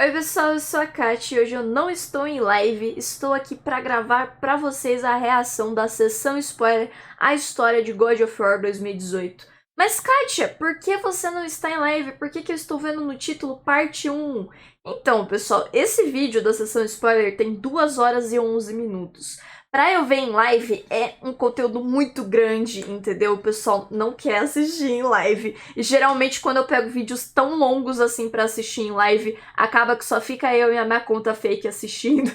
Oi pessoal, eu sou a Kat e hoje eu não estou em live, estou aqui para gravar para vocês a reação da sessão spoiler à história de God of War 2018. Mas Kátia, por que você não está em live? Por que eu estou vendo no título parte 1? Então pessoal, esse vídeo da sessão spoiler tem 2 horas e 11 minutos. Pra eu ver em live é um conteúdo muito grande, entendeu? O pessoal não quer assistir em live. E geralmente quando eu pego vídeos tão longos assim pra assistir em live, acaba que só fica eu e a minha conta fake assistindo.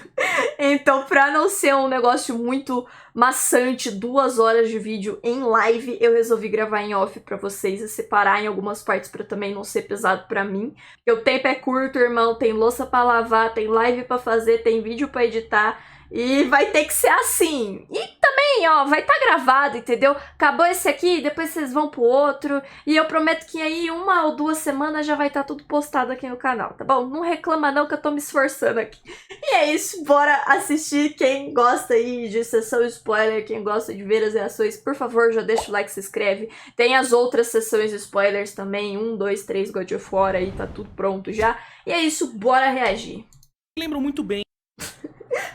Então, pra não ser um negócio muito maçante, 2 horas de vídeo em live, eu resolvi gravar em off pra vocês e separar em algumas partes pra também não ser pesado pra mim. Porque o tempo é curto, irmão, tem louça pra lavar, tem live pra fazer, tem vídeo pra editar. E vai ter que ser assim. E também, ó, vai estar gravado, entendeu? Acabou esse aqui, depois vocês vão pro outro. E eu prometo que aí 1 ou 2 semanas já vai estar tudo postado aqui no canal, tá bom? Não reclama não que eu tô me esforçando aqui. E é isso, bora assistir. Quem gosta aí de sessão spoiler, quem gosta de ver as reações, por favor, já deixa o like, se inscreve. Tem as outras sessões spoilers também, 1, 2, 3 God of War aí, tá tudo pronto já. E é isso, bora reagir. Lembro muito bem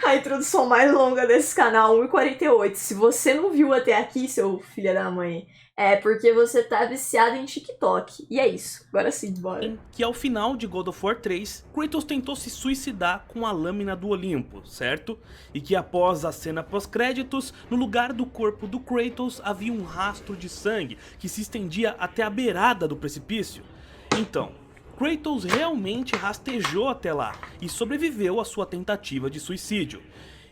A introdução mais longa desse canal, 1h48. Se você não viu até aqui, seu filho da mãe, é porque você tá viciado em TikTok. E é isso. Agora sim, bora. que ao final de God of War 3, Kratos tentou se suicidar com a lâmina do Olimpo, certo? E que após a cena pós-créditos, no lugar do corpo do Kratos havia um rastro de sangue que se estendia até a beirada do precipício. Então, Kratos realmente rastejou até lá e sobreviveu à sua tentativa de suicídio.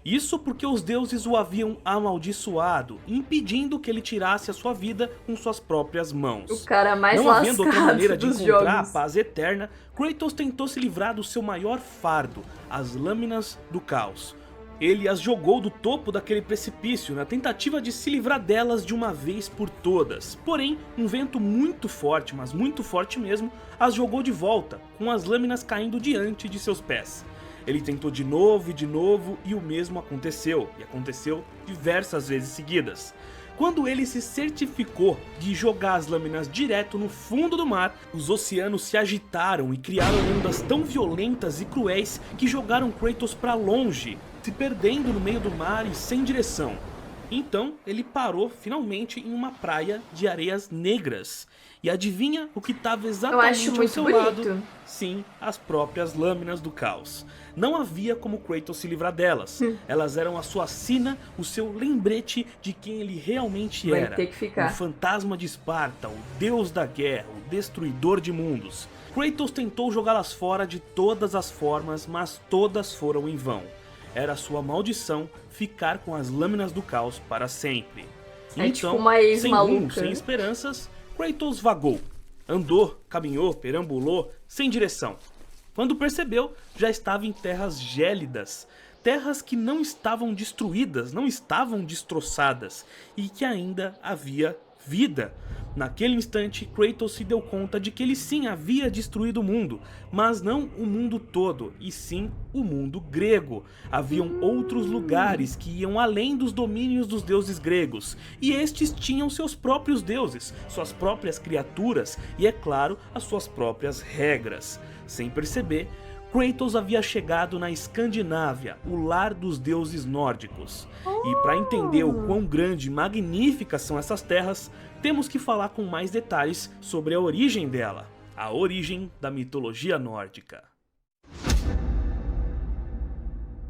Isso porque os deuses o haviam amaldiçoado, impedindo que ele tirasse a sua vida com suas próprias mãos. O cara mais Não havendo outra maneira de dos encontrar jogos. a paz eterna, Kratos tentou se livrar do seu maior fardo, as lâminas do caos. Ele as jogou do topo daquele precipício na tentativa de se livrar delas de uma vez por todas. Porém, um vento muito forte, mas muito forte mesmo, as jogou de volta, com as lâminas caindo diante de seus pés. Ele tentou de novo e o mesmo aconteceu, e aconteceu diversas vezes seguidas. Quando ele se certificou de jogar as lâminas direto no fundo do mar, os oceanos se agitaram e criaram ondas tão violentas e cruéis que jogaram Kratos para longe, se perdendo no meio do mar e sem direção. Então ele parou finalmente em uma praia de areias negras. E adivinha o que estava exatamente ao seu lado? Sim, as próprias lâminas do caos. Não havia como Kratos se livrar delas. Elas eram a sua sina, o seu lembrete de quem ele realmente era. Vai ter que ficar. O fantasma de Esparta, o deus da guerra, o destruidor de mundos. Kratos tentou jogá-las fora de todas as formas, mas todas foram em vão. Era sua maldição ficar com as lâminas do caos para sempre. É Então, tipo uma sem ex-maluca. rumo, sem esperanças, Kratos vagou. Andou, caminhou, perambulou, sem direção. Quando percebeu, já estava em terras gélidas. Terras que não estavam destruídas, não estavam destroçadas. E que ainda havia vida. Naquele instante, Kratos se deu conta de que ele sim havia destruído o mundo, mas não o mundo todo, e sim o mundo grego. Haviam outros lugares que iam além dos domínios dos deuses gregos, e estes tinham seus próprios deuses, suas próprias criaturas e, é claro, as suas próprias regras. Sem perceber, Kratos havia chegado na Escandinávia, o lar dos deuses nórdicos. E para entender o quão grande e magníficas são essas terras, temos que falar com mais detalhes sobre a origem dela, a origem da mitologia nórdica.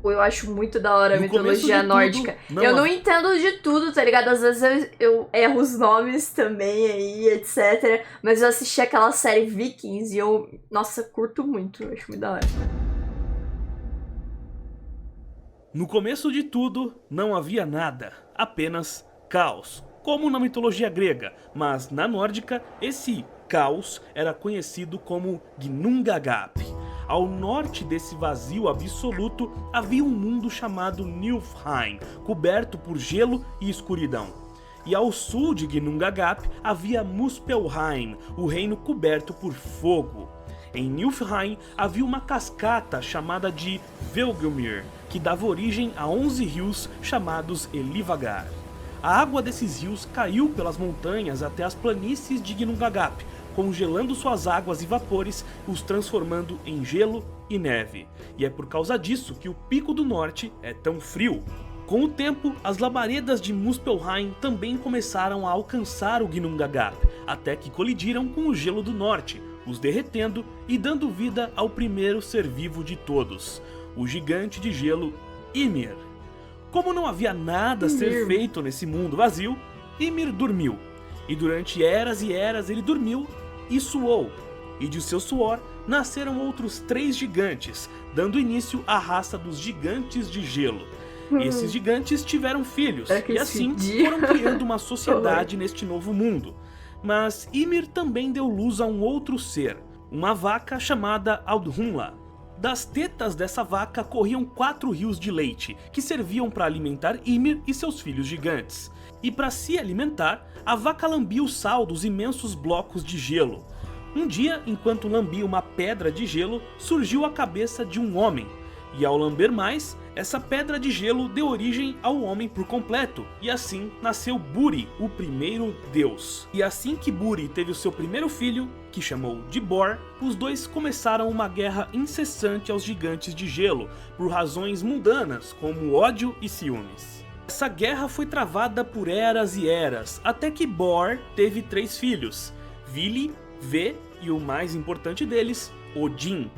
Eu acho muito da hora a mitologia nórdica. Tudo, eu não entendo de tudo, tá ligado? Às vezes eu erro os nomes também aí, etc. Mas eu assisti aquela série Vikings e eu, nossa, curto muito. Eu acho muito da hora. No começo de tudo, não havia nada, apenas caos, como na mitologia grega, mas na nórdica, esse caos era conhecido como Ginnungagap. Ao norte desse vazio absoluto havia um mundo chamado Niflheim, coberto por gelo e escuridão. E ao sul de Ginnungagap havia Muspelheim, o reino coberto por fogo. Em Niflheim havia uma cascata chamada de Vilgelmir, que dava origem a 11 rios chamados Elivagar. A água desses rios caiu pelas montanhas até as planícies de Ginnungagap, congelando suas águas e vapores, os transformando em gelo e neve, e é por causa disso que o Pico do Norte é tão frio. Com o tempo, as labaredas de Muspelheim também começaram a alcançar o Ginnungagap, até que colidiram com o gelo do norte, os derretendo e dando vida ao primeiro ser vivo de todos, o gigante de gelo Ymir. Como não havia nada a ser feito nesse mundo vazio, Ymir dormiu, e durante eras e eras ele dormiu e suou, e de seu suor nasceram outros 3 gigantes, dando início à raça dos gigantes de gelo. Esses gigantes tiveram filhos, e assim foram criando uma sociedade neste novo mundo. Mas Ymir também deu luz a um outro ser, uma vaca chamada Audhumla. Das tetas dessa vaca corriam 4 rios de leite, que serviam para alimentar Ymir e seus filhos gigantes. E para se alimentar, a vaca lambia o sal dos imensos blocos de gelo. Um dia, enquanto lambia uma pedra de gelo, surgiu a cabeça de um homem. E ao lamber mais, essa pedra de gelo deu origem ao homem por completo, e assim nasceu Buri, o primeiro deus. E assim que Buri teve o seu primeiro filho, que chamou de Bor, os dois começaram uma guerra incessante aos gigantes de gelo, por razões mundanas, como ódio e ciúmes. Essa guerra foi travada por eras e eras, até que Bor teve 3 filhos, Vili, Ve e o mais importante deles, Odin.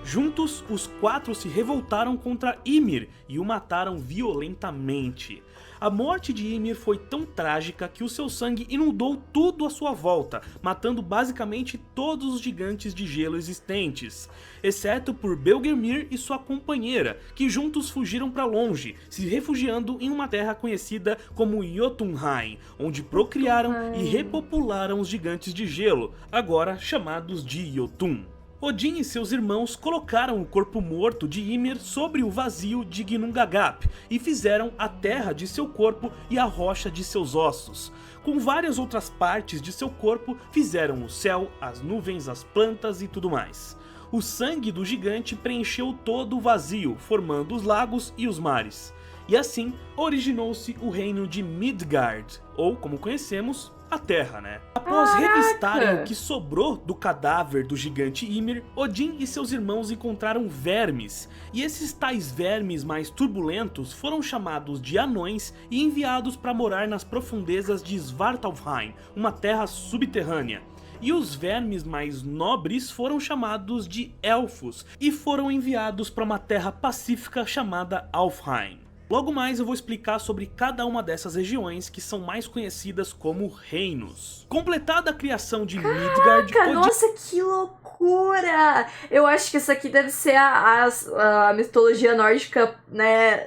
Juntos, os 4 se revoltaram contra Ymir e o mataram violentamente. A morte de Ymir foi tão trágica que o seu sangue inundou tudo à sua volta, matando basicamente todos os gigantes de gelo existentes, exceto por Belgemir e sua companheira, que juntos fugiram para longe, se refugiando em uma terra conhecida como Jotunheim, onde procriaram e repopularam os gigantes de gelo, agora chamados de Jotun. Odin e seus irmãos colocaram o corpo morto de Ymir sobre o vazio de Ginnungagap e fizeram a terra de seu corpo e a rocha de seus ossos. Com várias outras partes de seu corpo, fizeram o céu, as nuvens, as plantas e tudo mais. O sangue do gigante preencheu todo o vazio, formando os lagos e os mares. E assim, originou-se o reino de Midgard, ou como conhecemos, a Terra, né? Após revistarem o que sobrou do cadáver do gigante Ymir, Odin e seus irmãos encontraram vermes, e esses tais vermes mais turbulentos foram chamados de anões e enviados para morar nas profundezas de Svartalfheim, uma terra subterrânea. E os vermes mais nobres foram chamados de elfos e foram enviados para uma terra pacífica chamada Alfheim. Logo mais eu vou explicar sobre cada uma dessas regiões que são mais conhecidas como reinos. Completada a criação de Midgard... Nossa, que loucura! Eu acho que isso aqui deve ser a mitologia nórdica, né?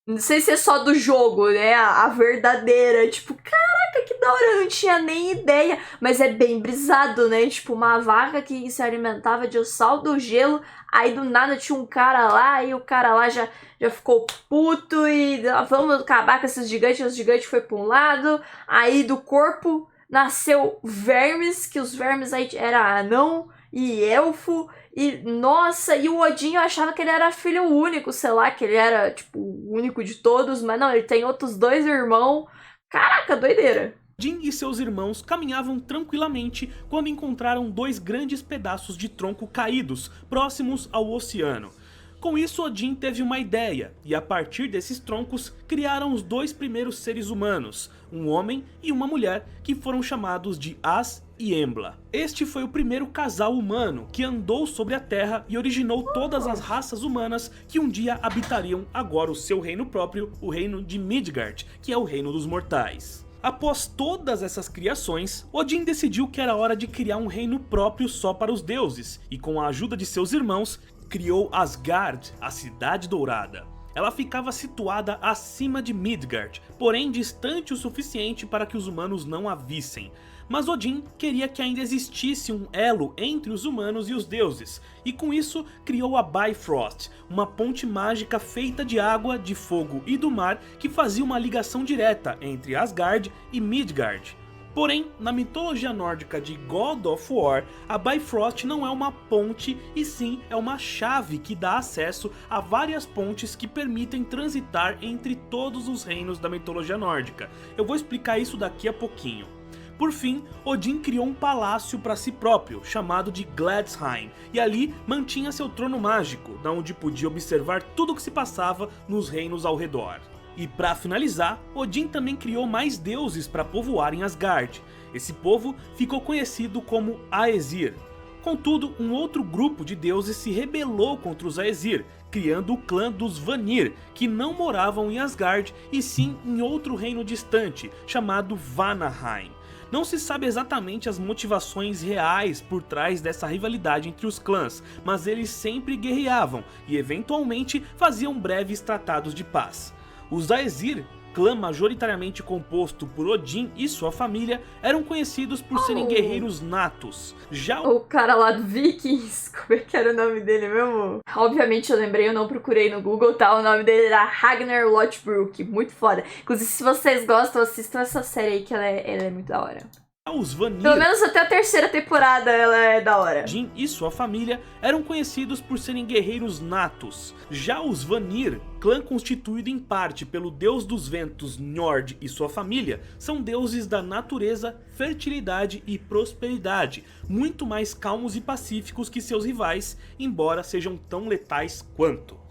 Não sei se é só do jogo, né? A verdadeira. Tipo, caraca, que da hora, eu não tinha nem ideia. Mas é bem brisado, né? Tipo, uma vaca que se alimentava de o sal do gelo. Aí do nada tinha um cara lá, e o cara lá já ficou puto e vamos acabar com esses gigantes. Os gigantes foi pra um lado, aí do corpo nasceu vermes, que os vermes aí era anão e elfo. E nossa, e o Odin eu achava que ele era filho único, sei lá, que ele era tipo o único de todos, mas não, ele tem outros 2 irmãos. Caraca, doideira. Odin e seus irmãos caminhavam tranquilamente quando encontraram 2 grandes pedaços de tronco caídos, próximos ao oceano. Com isso, Odin teve uma ideia, e a partir desses troncos, criaram os 2 primeiros seres humanos, um homem e uma mulher, que foram chamados de As e Embla. Este foi o primeiro casal humano que andou sobre a Terra e originou todas as raças humanas que um dia habitariam agora o seu reino próprio, o reino de Midgard, que é o reino dos mortais. Após todas essas criações, Odin decidiu que era hora de criar um reino próprio só para os deuses, e com a ajuda de seus irmãos, criou Asgard, a Cidade Dourada. Ela ficava situada acima de Midgard, porém distante o suficiente para que os humanos não a vissem. Mas Odin queria que ainda existisse um elo entre os humanos e os deuses, e com isso criou a Bifrost, uma ponte mágica feita de água, de fogo e do mar que fazia uma ligação direta entre Asgard e Midgard. Porém, na mitologia nórdica de God of War, a Bifrost não é uma ponte e sim é uma chave que dá acesso a várias pontes que permitem transitar entre todos os reinos da mitologia nórdica. Eu vou explicar isso daqui a pouquinho. Por fim, Odin criou um palácio para si próprio, chamado de Gladsheim, e ali mantinha seu trono mágico, da onde podia observar tudo o que se passava nos reinos ao redor. E para finalizar, Odin também criou mais deuses para povoarem Asgard. Esse povo ficou conhecido como Aesir. Contudo, um outro grupo de deuses se rebelou contra os Aesir, criando o clã dos Vanir, que não moravam em Asgard e sim em outro reino distante, chamado Vanaheim. Não se sabe exatamente as motivações reais por trás dessa rivalidade entre os clãs, mas eles sempre guerreavam e eventualmente faziam breves tratados de paz. Os Aesir, clã majoritariamente composto por Odin e sua família, eram conhecidos por serem guerreiros natos. Já o cara lá do Vikings, como é que era o nome dele mesmo? Obviamente eu lembrei, eu não procurei no Google, tá? O nome dele era Ragnar Lothbrok, muito foda. Inclusive, se vocês gostam, assistam essa série aí que ela é muito da hora. Os Vanir, pelo menos até a terceira temporada, ela é da hora. Odin e sua família eram conhecidos por serem guerreiros natos. Já os Vanir, clã constituído em parte pelo deus dos ventos Njord e sua família, são deuses da natureza, fertilidade e prosperidade, muito mais calmos e pacíficos que seus rivais, embora sejam tão letais quanto.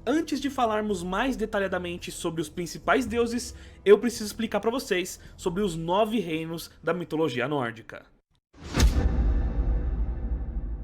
Antes de falarmos mais detalhadamente sobre os principais deuses, eu preciso explicar para vocês sobre os 9 reinos da mitologia nórdica.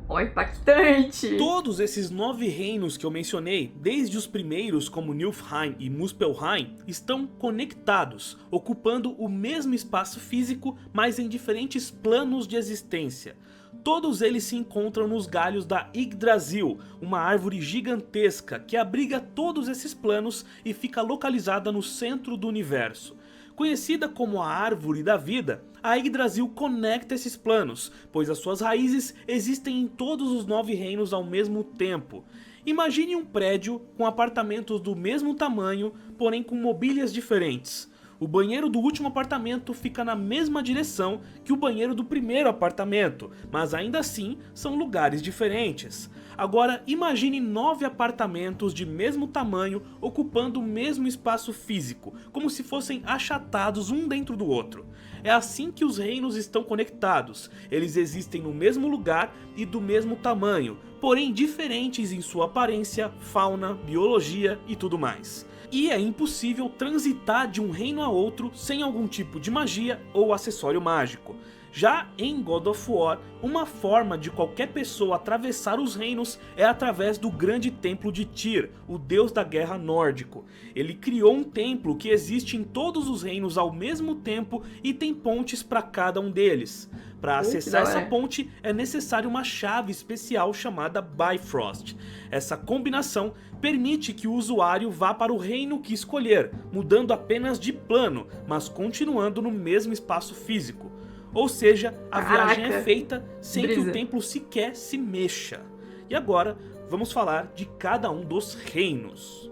Oh, impactante! Todos esses 9 reinos que eu mencionei, desde os primeiros como Niflheim e Muspelheim, estão conectados, ocupando o mesmo espaço físico, mas em diferentes planos de existência. Todos eles se encontram nos galhos da Yggdrasil, uma árvore gigantesca que abriga todos esses planos e fica localizada no centro do universo. Conhecida como a Árvore da Vida, a Yggdrasil conecta esses planos, pois as suas raízes existem em todos os 9 reinos ao mesmo tempo. Imagine um prédio com apartamentos do mesmo tamanho, porém com mobílias diferentes. O banheiro do último apartamento fica na mesma direção que o banheiro do primeiro apartamento, mas ainda assim são lugares diferentes. Agora imagine 9 apartamentos de mesmo tamanho ocupando o mesmo espaço físico, como se fossem achatados um dentro do outro. É assim que os reinos estão conectados, eles existem no mesmo lugar e do mesmo tamanho, porém diferentes em sua aparência, fauna, biologia e tudo mais. E é impossível transitar de um reino a outro sem algum tipo de magia ou acessório mágico. Já em God of War, uma forma de qualquer pessoa atravessar os reinos é através do grande templo de Tyr, o deus da guerra nórdico. Ele criou um templo que existe em todos os reinos ao mesmo tempo e tem pontes para cada um deles. Para acessar essa ponte é necessário uma chave especial chamada Bifrost. Essa combinação permite que o usuário vá para o reino que escolher, mudando apenas de plano, mas continuando no mesmo espaço físico. Ou seja, a viagem é feita sem que o templo sequer se mexa. E agora, vamos falar de cada um dos reinos.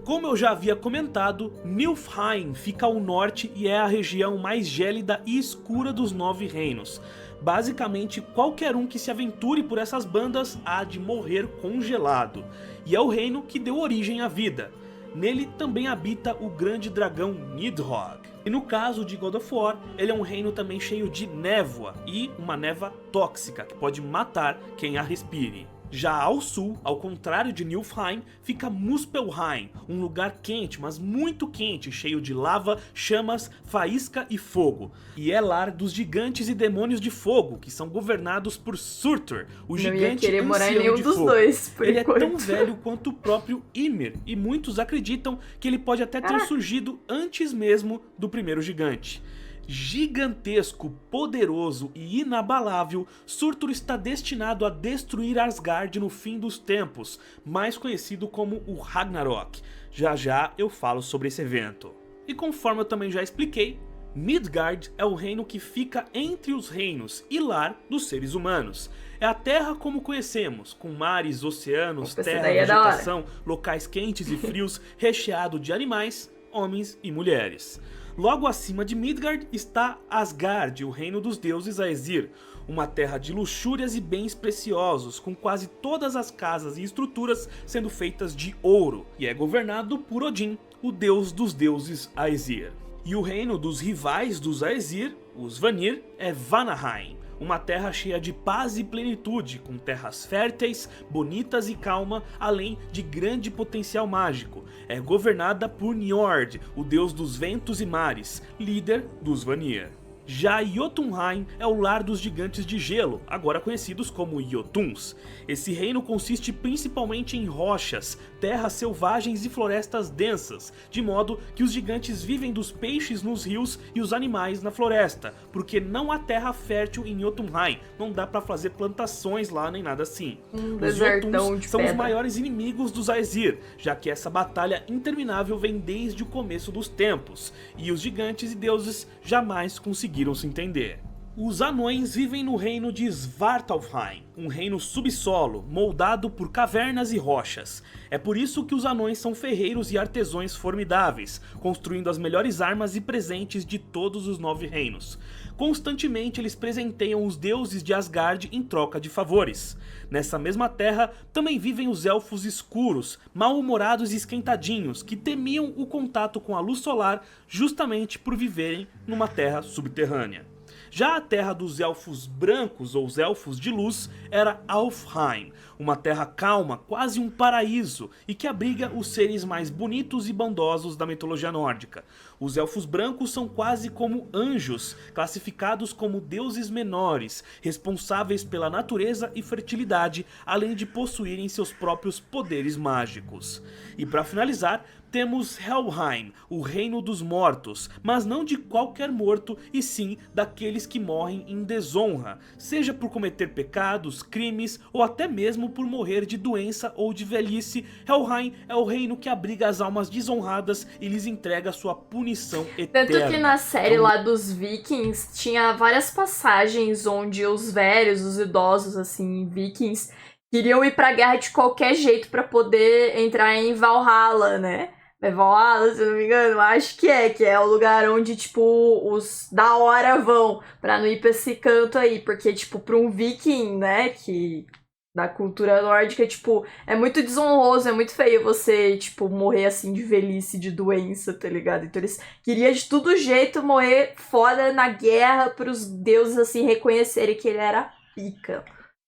Como eu já havia comentado, Niflheim fica ao norte e é a região mais gélida e escura dos 9 reinos. Basicamente, qualquer um que se aventure por essas bandas há de morrer congelado. E é o reino que deu origem à vida. Nele também habita o grande dragão Nidhogg. E no caso de God of War, ele é um reino também cheio de névoa e uma névoa tóxica que pode matar quem a respire. Já ao sul, ao contrário de Niflheim, fica Muspelheim, um lugar quente, mas muito quente, cheio de lava, chamas, faísca e fogo. E é lar dos gigantes e demônios de fogo, que são governados por Surtur, o gigante ancião morar em nenhum de dos fogo. dois, por ele enquanto. é tão velho quanto o próprio Ymir, e muitos acreditam que ele pode até ter surgido antes mesmo do primeiro gigante. Gigantesco, poderoso e inabalável, Surtur está destinado a destruir Asgard no fim dos tempos, mais conhecido como o Ragnarok. Já já eu falo sobre esse evento. E conforme eu também já expliquei, Midgard é o reino que fica entre os reinos e lar dos seres humanos. É a Terra como conhecemos, com mares, oceanos, terra, vegetação, locais quentes e frios, recheado de animais, homens e mulheres. Logo acima de Midgard está Asgard, o reino dos deuses Aesir, uma terra de luxúrias e bens preciosos, com quase todas as casas e estruturas sendo feitas de ouro, e é governado por Odin, o deus dos deuses Aesir. E o reino dos rivais dos Aesir Os Vanir é Vanaheim, uma terra cheia de paz e plenitude, com terras férteis, bonitas e calma, além de grande potencial mágico. É governada por Njord, o deus dos ventos e mares, líder dos Vanir. Já Jotunheim é o lar dos gigantes de gelo, agora conhecidos como Jotuns. Esse reino consiste principalmente em rochas, terras selvagens e florestas densas, de modo que os gigantes vivem dos peixes nos rios e os animais na floresta, porque não há terra fértil em Jotunheim, não dá pra fazer plantações lá nem nada assim. Os Jotuns são os maiores inimigos dos Aesir, já que essa batalha interminável vem desde o começo dos tempos, e os gigantes e deuses jamais conseguiram se entender. Os anões vivem no reino de Svartalfheim, um reino subsolo, moldado por cavernas e rochas. É por isso que os anões são ferreiros e artesãos formidáveis, construindo as melhores armas e presentes de todos os 9 reinos. Constantemente eles presenteiam os deuses de Asgard em troca de favores. Nessa mesma terra também vivem os elfos escuros, mal-humorados e esquentadinhos, que temiam o contato com a luz solar justamente por viverem numa terra subterrânea. Já a terra dos elfos brancos, ou os elfos de luz, era Alfheim, uma terra calma, quase um paraíso, e que abriga os seres mais bonitos e bondosos da mitologia nórdica. Os elfos brancos são quase como anjos, classificados como deuses menores, responsáveis pela natureza e fertilidade, além de possuírem seus próprios poderes mágicos. E para finalizar, temos Helheim, o reino dos mortos, mas não de qualquer morto, e sim daqueles que morrem em desonra, seja por cometer pecados, crimes ou até mesmo por morrer de doença ou de velhice. Helheim é o reino que abriga as almas desonradas e lhes entrega sua punição eterna. Tanto que na série lá dos Vikings tinha várias passagens onde os velhos, os idosos, assim, Vikings, queriam ir pra guerra de qualquer jeito pra poder entrar em Valhalla, né? Valhalla, se eu não me engano, acho que é o lugar onde, tipo, os da hora vão, pra não ir pra esse canto aí, porque, tipo, pra um viking, né, que da cultura nórdica, tipo, é muito desonroso, é muito feio você, tipo, morrer, assim, de velhice, de doença, tá ligado? Então eles queriam de todo jeito morrer foda na guerra pros deuses, assim, reconhecerem que ele era pica.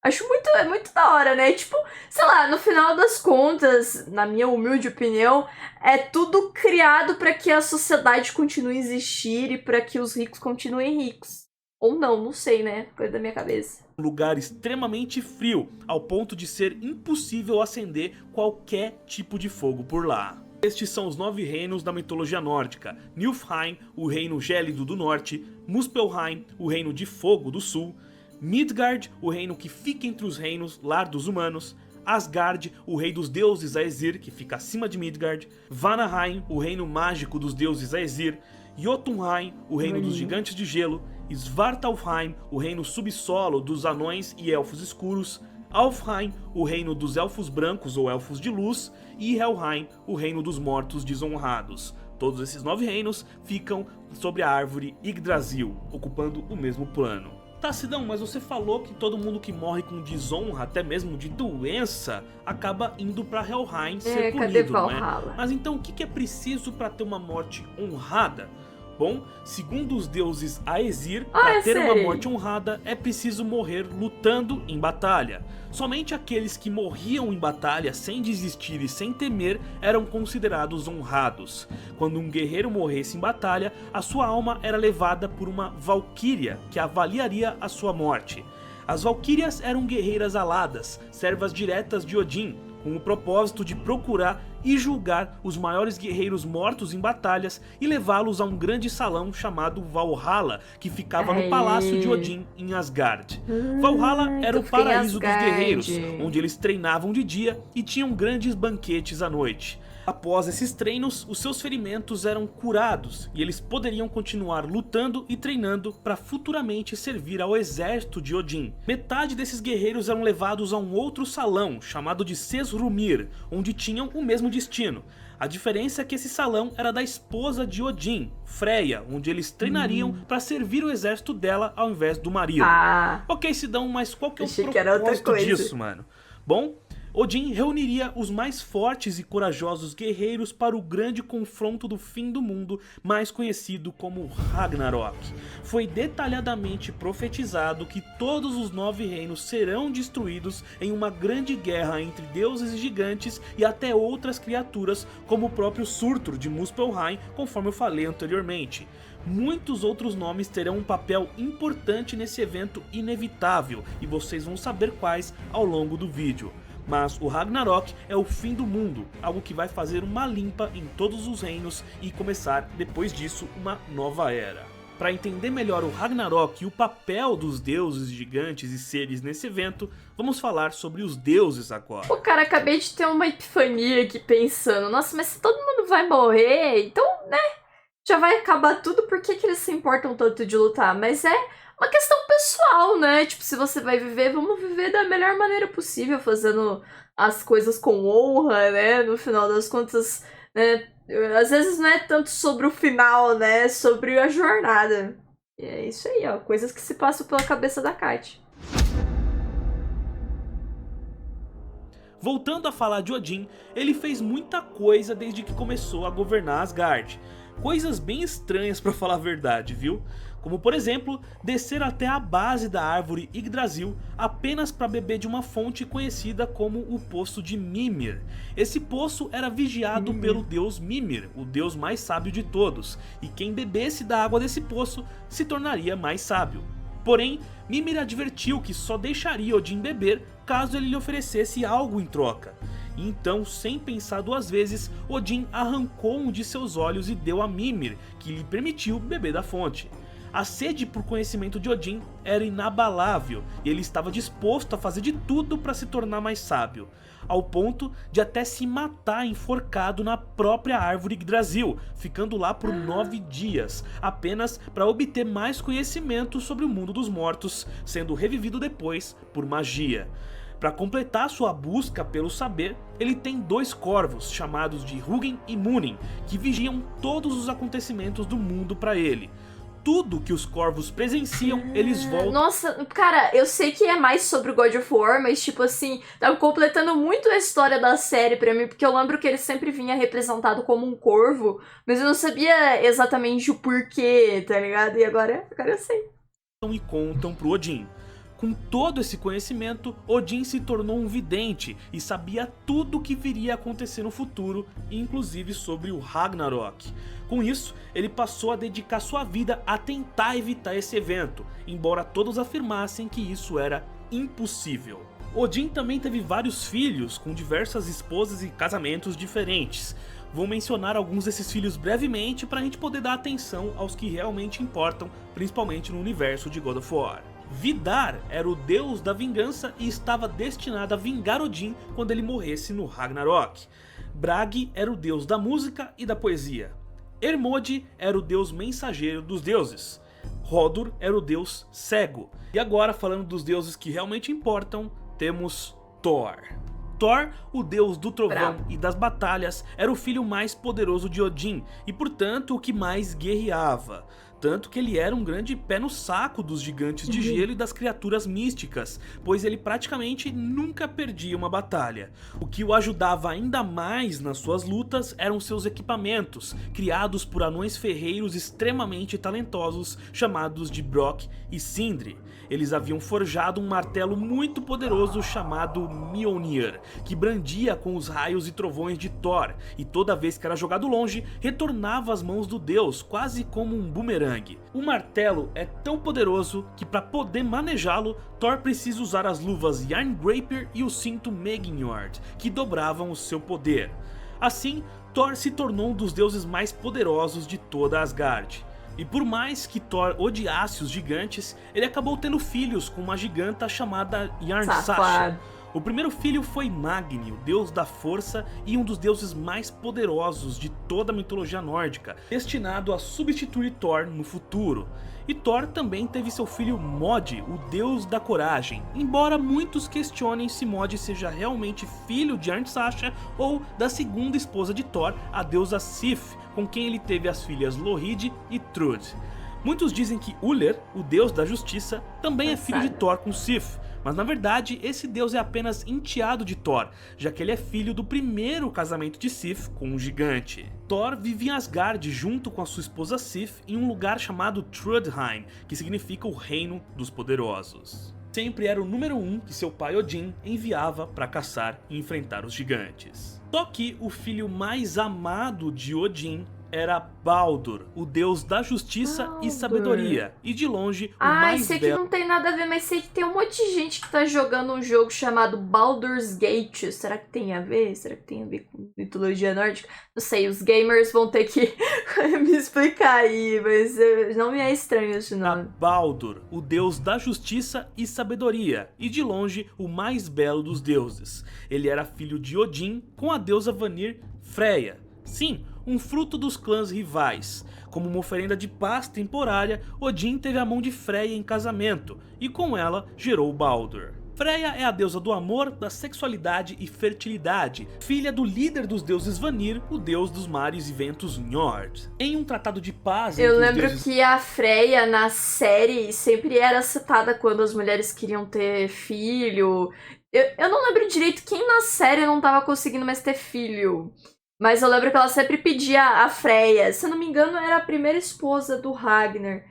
Acho muito da hora, né? Tipo, sei lá, no final das contas, na minha humilde opinião, é tudo criado pra que a sociedade continue a existir e pra que os ricos continuem ricos. Ou não sei, né? Coisa da minha cabeça. Um lugar extremamente frio, ao ponto de ser impossível acender qualquer tipo de fogo por lá. Estes são os 9 reinos da mitologia nórdica: Niflheim, o reino gélido do norte; Muspelheim, o reino de fogo do sul; Midgard, o reino que fica entre os reinos, lar dos humanos; Asgard, o rei dos deuses Aesir, que fica acima de Midgard; Vanaheim, o reino mágico dos deuses Aesir; Jotunheim, o reino dos gigantes de gelo; Svartalfheim, o reino subsolo dos anões e elfos escuros; Alfheim, o reino dos elfos brancos ou elfos de luz; e Helheim, o reino dos mortos desonrados. Todos esses 9 reinos ficam sobre a árvore Yggdrasil, ocupando o mesmo plano. Tá, Sidão, mas você falou que todo mundo que morre com desonra, até mesmo de doença, acaba indo pra Helheim ser punido, não é? Mas então o que é preciso pra ter uma morte honrada? Bom, segundo os deuses Aesir, para ter uma morte honrada é preciso morrer lutando em batalha. Somente aqueles que morriam em batalha sem desistir e sem temer eram considerados honrados. Quando um guerreiro morresse em batalha, a sua alma era levada por uma valquíria que avaliaria a sua morte. As valquírias eram guerreiras aladas, servas diretas de Odin, com o propósito de procurar e julgar os maiores guerreiros mortos em batalhas e levá-los a um grande salão chamado Valhalla, que ficava no palácio de Odin em Asgard. Valhalla era o paraíso dos guerreiros, onde eles treinavam de dia e tinham grandes banquetes à noite. Após esses treinos, os seus ferimentos eram curados e eles poderiam continuar lutando e treinando para futuramente servir ao exército de Odin. Metade desses guerreiros eram levados a um outro salão, chamado de Sesrumir, onde tinham o mesmo destino. A diferença é que esse salão era da esposa de Odin, Freya, onde eles treinariam para servir o exército dela ao invés do marido. Ok, Sidão, mas qual que é o propósito disso, mano? Bom, Odin reuniria os mais fortes e corajosos guerreiros para o grande confronto do fim do mundo, mais conhecido como Ragnarok. Foi detalhadamente profetizado que todos os 9 reinos serão destruídos em uma grande guerra entre deuses e gigantes e até outras criaturas, como o próprio Surtur de Muspelheim, conforme eu falei anteriormente. Muitos outros nomes terão um papel importante nesse evento inevitável, e vocês vão saber quais ao longo do vídeo. Mas o Ragnarok é o fim do mundo, algo que vai fazer uma limpa em todos os reinos e começar, depois disso, uma nova era. Para entender melhor o Ragnarok e o papel dos deuses, gigantes e seres nesse evento, vamos falar sobre os deuses agora. Pô, cara, acabei de ter uma epifania aqui pensando, nossa, mas se todo mundo vai morrer, então, né, já vai acabar tudo, por que eles se importam tanto de lutar? Mas é uma questão pessoal, né? Tipo, se você vai viver, vamos viver da melhor maneira possível, fazendo as coisas com honra, né? No final das contas, né? Às vezes não é tanto sobre o final, né? É sobre a jornada. E é isso aí, ó. Coisas que se passam pela cabeça da Kat. Voltando a falar de Odin, ele fez muita coisa desde que começou a governar Asgard. Coisas bem estranhas pra falar a verdade, viu? Como por exemplo, descer até a base da árvore Yggdrasil apenas para beber de uma fonte conhecida como o Poço de Mimir. Esse poço era vigiado pelo deus Mimir, o deus mais sábio de todos, e quem bebesse da água desse poço se tornaria mais sábio. Porém, Mimir advertiu que só deixaria Odin beber caso ele lhe oferecesse algo em troca. Então, sem pensar 2 vezes, Odin arrancou um de seus olhos e deu a Mimir, que lhe permitiu beber da fonte. A sede por conhecimento de Odin era inabalável e ele estava disposto a fazer de tudo para se tornar mais sábio, ao ponto de até se matar enforcado na própria árvore Yggdrasil, ficando lá por 9 dias, apenas para obter mais conhecimento sobre o mundo dos mortos, sendo revivido depois por magia. Para completar sua busca pelo saber, ele tem 2 corvos, chamados de Hugin e Munin, que vigiam todos os acontecimentos do mundo para ele. Tudo que os corvos presenciam, eles voltam... Nossa, cara, eu sei que é mais sobre o God of War, mas tipo assim, tá completando muito a história da série pra mim, porque eu lembro que ele sempre vinha representado como um corvo, mas eu não sabia exatamente o porquê, tá ligado? E agora eu sei. E contam pro Odin. Com todo esse conhecimento, Odin se tornou um vidente e sabia tudo o que viria a acontecer no futuro, inclusive sobre o Ragnarok. Com isso, ele passou a dedicar sua vida a tentar evitar esse evento, embora todos afirmassem que isso era impossível. Odin também teve vários filhos, com diversas esposas e casamentos diferentes. Vou mencionar alguns desses filhos brevemente para a gente poder dar atenção aos que realmente importam, principalmente no universo de God of War. Vidar era o deus da vingança e estava destinado a vingar Odin quando ele morresse no Ragnarok. Bragi era o deus da música e da poesia. Hermod era o deus mensageiro dos deuses. Hodur era o deus cego. E agora, falando dos deuses que realmente importam, temos Thor. Thor, o deus do trovão e das batalhas, era o filho mais poderoso de Odin e, portanto, o que mais guerreava. Tanto que ele era um grande pé no saco dos gigantes de gelo e das criaturas místicas, pois ele praticamente nunca perdia uma batalha. O que o ajudava ainda mais nas suas lutas eram seus equipamentos, criados por anões ferreiros extremamente talentosos chamados de Brok e Sindri. Eles haviam forjado um martelo muito poderoso chamado Mjolnir, que brandia com os raios e trovões de Thor, e toda vez que era jogado longe, retornava às mãos do deus, quase como um bumerangue. O martelo é tão poderoso que para poder manejá-lo, Thor precisa usar as luvas Jarngrappr e o cinto Megingjord, que dobravam o seu poder. Assim, Thor se tornou um dos deuses mais poderosos de toda Asgard. E por mais que Thor odiasse os gigantes, ele acabou tendo filhos com uma giganta chamada Jarnsaxa. O primeiro filho foi Magni, o deus da força e um dos deuses mais poderosos de toda a mitologia nórdica, destinado a substituir Thor no futuro. E Thor também teve seu filho Mod, o deus da coragem, embora muitos questionem se Mod seja realmente filho de Jarnsaxa ou da segunda esposa de Thor, a deusa Sif, com quem ele teve as filhas Lohrid e Thrud. Muitos dizem que Uller, o deus da justiça, também é filho de Thor com Sif, Mas na verdade, esse deus é apenas enteado de Thor, já que ele é filho do primeiro casamento de Sif com um gigante. Thor vive em Asgard junto com a sua esposa Sif em um lugar chamado Trudheim, que significa o Reino dos Poderosos. Sempre era o número 1 que seu pai Odin enviava para caçar e enfrentar os gigantes. Só que o filho mais amado de Odin era Baldur, o deus da justiça e sabedoria, e de longe o mais sei que não tem nada a ver, mas sei que tem um monte de gente que tá jogando um jogo chamado Baldur's Gate. Será que tem a ver? Será que tem a ver com mitologia nórdica? Não sei, os gamers vão ter que me explicar aí, mas não me é estranho esse nome. Baldur, o deus da justiça e sabedoria, e de longe o mais belo dos deuses. Ele era filho de Odin com a deusa Vanir Freya. Sim, um fruto dos clãs rivais. Como uma oferenda de paz temporária, Odin teve a mão de Freya em casamento, e com ela gerou Baldur. Freya é a deusa do amor, da sexualidade e fertilidade, filha do líder dos deuses Vanir, o deus dos mares e ventos Njord. Em um tratado de paz entre Eu lembro os deuses... que a Freya na série sempre era citada quando as mulheres queriam ter filho. Eu não lembro direito quem na série não tava conseguindo mais ter filho. Mas eu lembro que ela sempre pedia a Freya. Se eu não me engano, era a primeira esposa do Ragnar.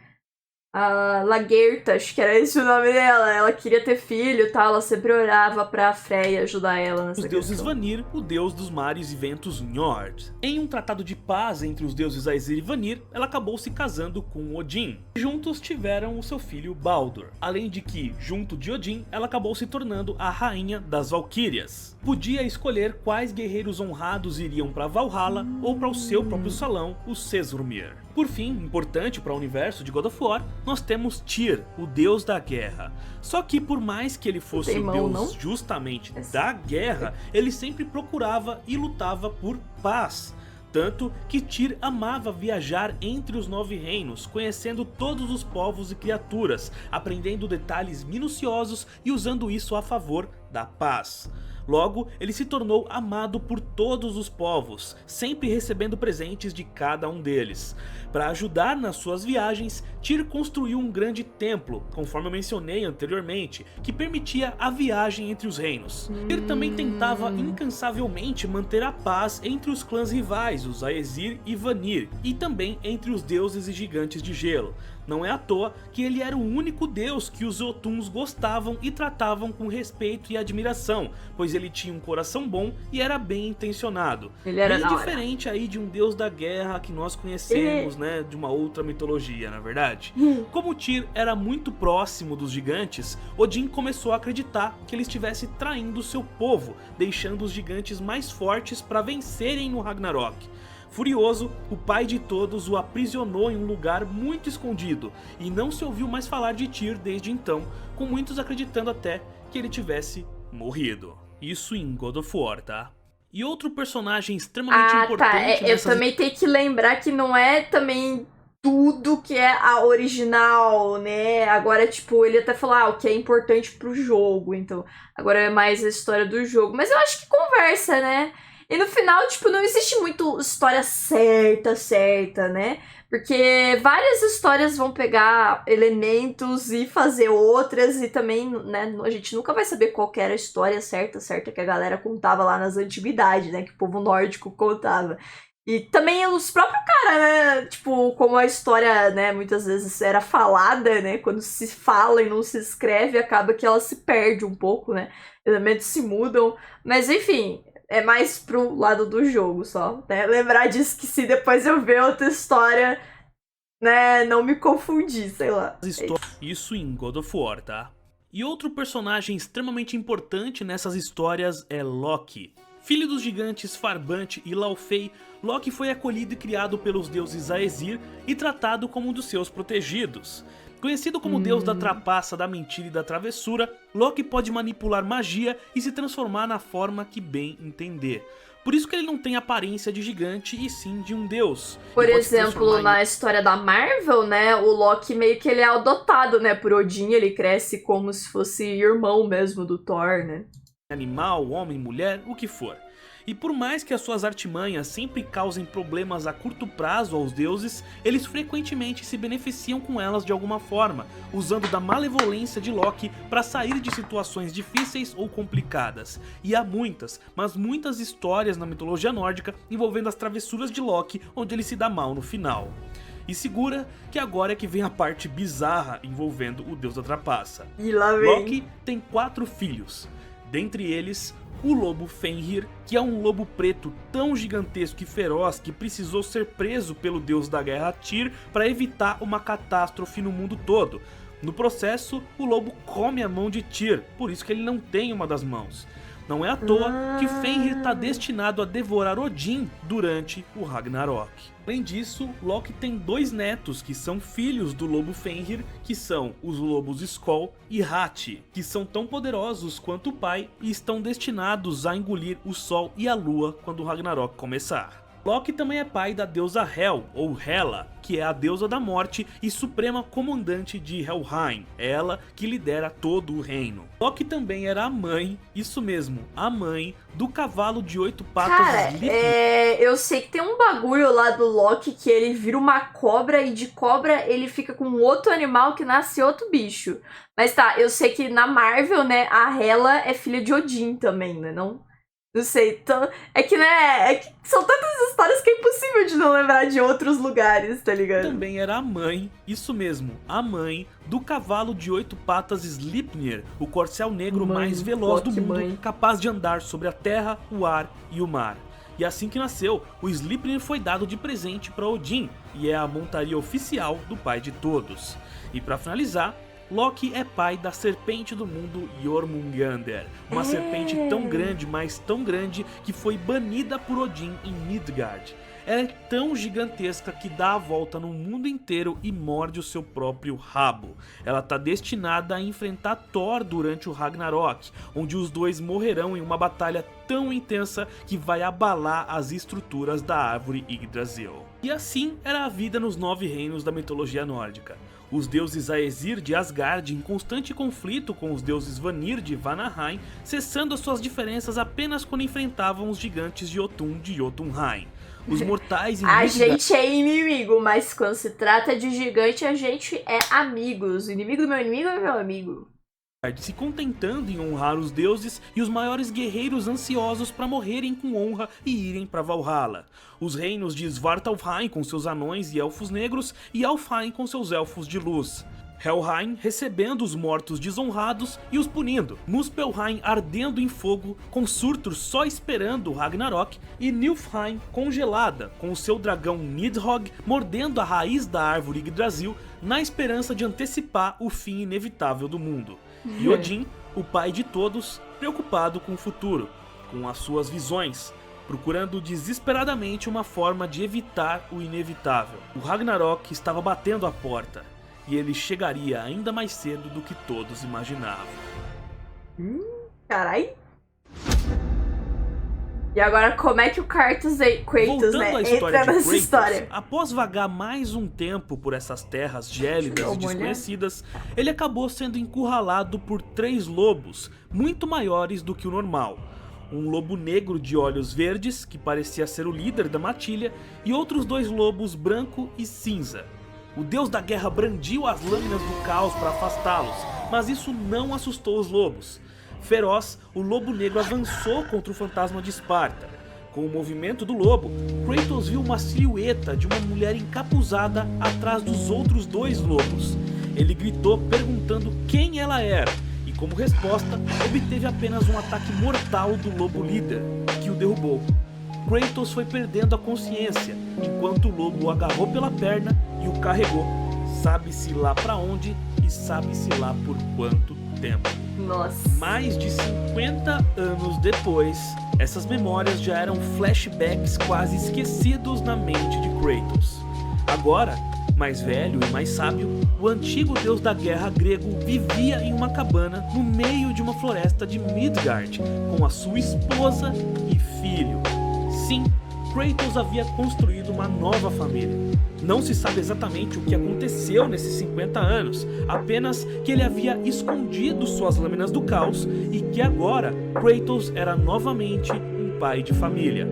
A Lagertha, acho que era esse o nome dela. Ela queria ter filho e tal. Ela sempre orava pra Freya ajudar ela nessa os deuses questão. Vanir, o deus dos mares e ventos Njord. Em um tratado de paz entre os deuses Aesir e Vanir, ela acabou se casando com Odin. Juntos tiveram o seu filho Baldur. Além de que, junto de Odin, ela acabou se tornando a rainha das Valquírias. Podia escolher quais guerreiros honrados iriam para Valhalla ou para o seu próprio salão, o Sesrumir. Por fim, importante para o universo de God of War, nós temos Tyr, o deus da guerra. Só que por mais que ele fosse o deus justamente da guerra, ele sempre procurava e lutava por paz. Tanto que Tyr amava viajar entre os 9 reinos, conhecendo todos os povos e criaturas, aprendendo detalhes minuciosos e usando isso a favor da paz. Logo, ele se tornou amado por todos os povos, sempre recebendo presentes de cada um deles. Para ajudar nas suas viagens, Tyr construiu um grande templo, conforme eu mencionei anteriormente, que permitia a viagem entre os reinos. Tyr também tentava incansavelmente manter a paz entre os clãs rivais, os Aesir e Vanir, e também entre os deuses e gigantes de gelo. Não é à toa que ele era o único deus que os Jotuns gostavam e tratavam com respeito e admiração, pois ele tinha um coração bom e era bem intencionado. Ele era bem diferente aí de um deus da guerra que nós conhecemos, né, de uma outra mitologia, na verdade. Como Tyr era muito próximo dos gigantes, Odin começou a acreditar que ele estivesse traindo seu povo, deixando os gigantes mais fortes para vencerem no Ragnarok. Furioso, o pai de todos o aprisionou em um lugar muito escondido, e não se ouviu mais falar de Tyr desde então, com muitos acreditando até que ele tivesse morrido. Isso em God of War, tá? E outro personagem extremamente importante... Eu também tenho que lembrar que não é também tudo que é a original, né? Agora, tipo, ele até falou, o que é importante pro jogo, então agora é mais a história do jogo. Mas eu acho que conversa, né? E no final, tipo, não existe muito história certa, né? Porque várias histórias vão pegar elementos e fazer outras, e também, né, a gente nunca vai saber qual que era a história certa que a galera contava lá nas antiguidades, né? Que o povo nórdico contava. E também os próprios caras, né? Tipo, como a história, né, muitas vezes era falada, né? Quando se fala e não se escreve, acaba que ela se perde um pouco, né? Elementos se mudam. Mas, enfim... É mais pro lado do jogo só, né? Lembrar disso, que se depois eu ver outra história, né, não me confundir, sei lá. Isso em God of War, tá? E outro personagem extremamente importante nessas histórias é Loki. Filho dos gigantes Farbante e Laufey, Loki foi acolhido e criado pelos deuses Aesir e tratado como um dos seus protegidos. Conhecido como deus da trapaça, da mentira e da travessura, Loki pode manipular magia e se transformar na forma que bem entender. Por isso que ele não tem aparência de gigante e sim de um deus. Por exemplo, na história da Marvel, né, o Loki meio que ele é adotado, né, por Odin, ele cresce como se fosse irmão mesmo do Thor, né? Animal, homem, mulher, o que for. E por mais que as suas artimanhas sempre causem problemas a curto prazo aos deuses, eles frequentemente se beneficiam com elas de alguma forma, usando da malevolência de Loki para sair de situações difíceis ou complicadas. E há muitas, mas muitas histórias na mitologia nórdica envolvendo as travessuras de Loki, onde ele se dá mal no final. E segura que agora é que vem a parte bizarra envolvendo o deus da trapaça. E lá vem. Loki tem 4 filhos, dentre eles o lobo Fenrir, que é um lobo preto tão gigantesco e feroz que precisou ser preso pelo deus da guerra Tyr para evitar uma catástrofe no mundo todo. No processo, o lobo come a mão de Tyr, por isso que ele não tem uma das mãos. Não é à toa que Fenrir está destinado a devorar Odin durante o Ragnarok. Além disso, Loki tem 2 netos que são filhos do lobo Fenrir, que são os lobos Skoll e Hati, que são tão poderosos quanto o pai e estão destinados a engolir o sol e a lua quando o Ragnarok começar. Loki também é pai da deusa Hel, ou Hela, que é a deusa da morte e suprema comandante de Helheim, ela que lidera todo o reino. Loki também era a mãe, isso mesmo, a mãe do cavalo de 8 patas. Cara, eu sei que tem um bagulho lá do Loki que ele vira uma cobra e de cobra ele fica com outro animal que nasce outro bicho. Mas tá, eu sei que na Marvel, né, a Hela é filha de Odin também, né, não? Não sei, então, é que são tantas histórias que é impossível de não lembrar de outros lugares, tá ligado? Também era a mãe, isso mesmo, a mãe do cavalo de 8 patas Sleipnir, o corcel negro mais veloz do mundo, capaz de andar sobre a terra, o ar e o mar. E assim que nasceu, o Sleipnir foi dado de presente para Odin, e é a montaria oficial do pai de todos. E para finalizar, Loki é pai da serpente do mundo Jormungandr, uma serpente tão grande, mas tão grande, que foi banida por Odin em Midgard. Ela é tão gigantesca que dá a volta no mundo inteiro e morde o seu próprio rabo. Ela está destinada a enfrentar Thor durante o Ragnarok, onde os dois morrerão em uma batalha tão intensa que vai abalar as estruturas da árvore Yggdrasil. E assim era a vida nos 9 reinos da mitologia nórdica. Os deuses Aesir de Asgard em constante conflito com os deuses Vanir de Vanaheim, cessando as suas diferenças apenas quando enfrentavam os gigantes de Jotun de Jotunheim. Os mortais em A gente é inimigo, mas quando se trata de gigante, a gente é amigos. O inimigo do meu inimigo é meu amigo. Se contentando em honrar os deuses e os maiores guerreiros ansiosos para morrerem com honra e irem para Valhalla. Os reinos de Svartalfheim com seus anões e elfos negros e Alfheim com seus elfos de luz. Helheim recebendo os mortos desonrados e os punindo, Muspelheim ardendo em fogo, com Surtur só esperando o Ragnarok, e Niflheim congelada, com o seu dragão Nidhogg mordendo a raiz da árvore Yggdrasil na esperança de antecipar o fim inevitável do mundo. E Odin, o pai de todos, preocupado com o futuro, com as suas visões, procurando desesperadamente uma forma de evitar o inevitável. O Ragnarok estava batendo a porta, e ele chegaria ainda mais cedo do que todos imaginavam. Carai. E agora como é que o Kratos, né, entra nessa história? Após vagar mais um tempo por essas terras gélidas e desconhecidas, ele acabou sendo encurralado por 3 lobos, muito maiores do que o normal. Um lobo negro de olhos verdes, que parecia ser o líder da matilha, e outros 2 lobos branco e cinza. O deus da guerra brandiu as lâminas do caos para afastá-los, mas isso não assustou os lobos. Feroz, o lobo negro avançou contra o fantasma de Esparta. Com o movimento do lobo, Kratos viu uma silhueta de uma mulher encapuzada atrás dos outros 2 lobos. Ele gritou perguntando quem ela era, e como resposta, obteve apenas um ataque mortal do lobo líder, que o derrubou. Kratos foi perdendo a consciência, enquanto o lobo o agarrou pela perna e o carregou, sabe-se lá pra onde e sabe-se lá por quanto tempo. Nossa. Mais de 50 anos depois, essas memórias já eram flashbacks quase esquecidos na mente de Kratos. Agora, mais velho e mais sábio, o antigo deus da guerra grego vivia em uma cabana no meio de uma floresta de Midgard, com a sua esposa e filho. Sim, Kratos havia construído uma nova família. Não se sabe exatamente o que aconteceu nesses 50 anos, apenas que ele havia escondido suas lâminas do caos e que agora Kratos era novamente um pai de família.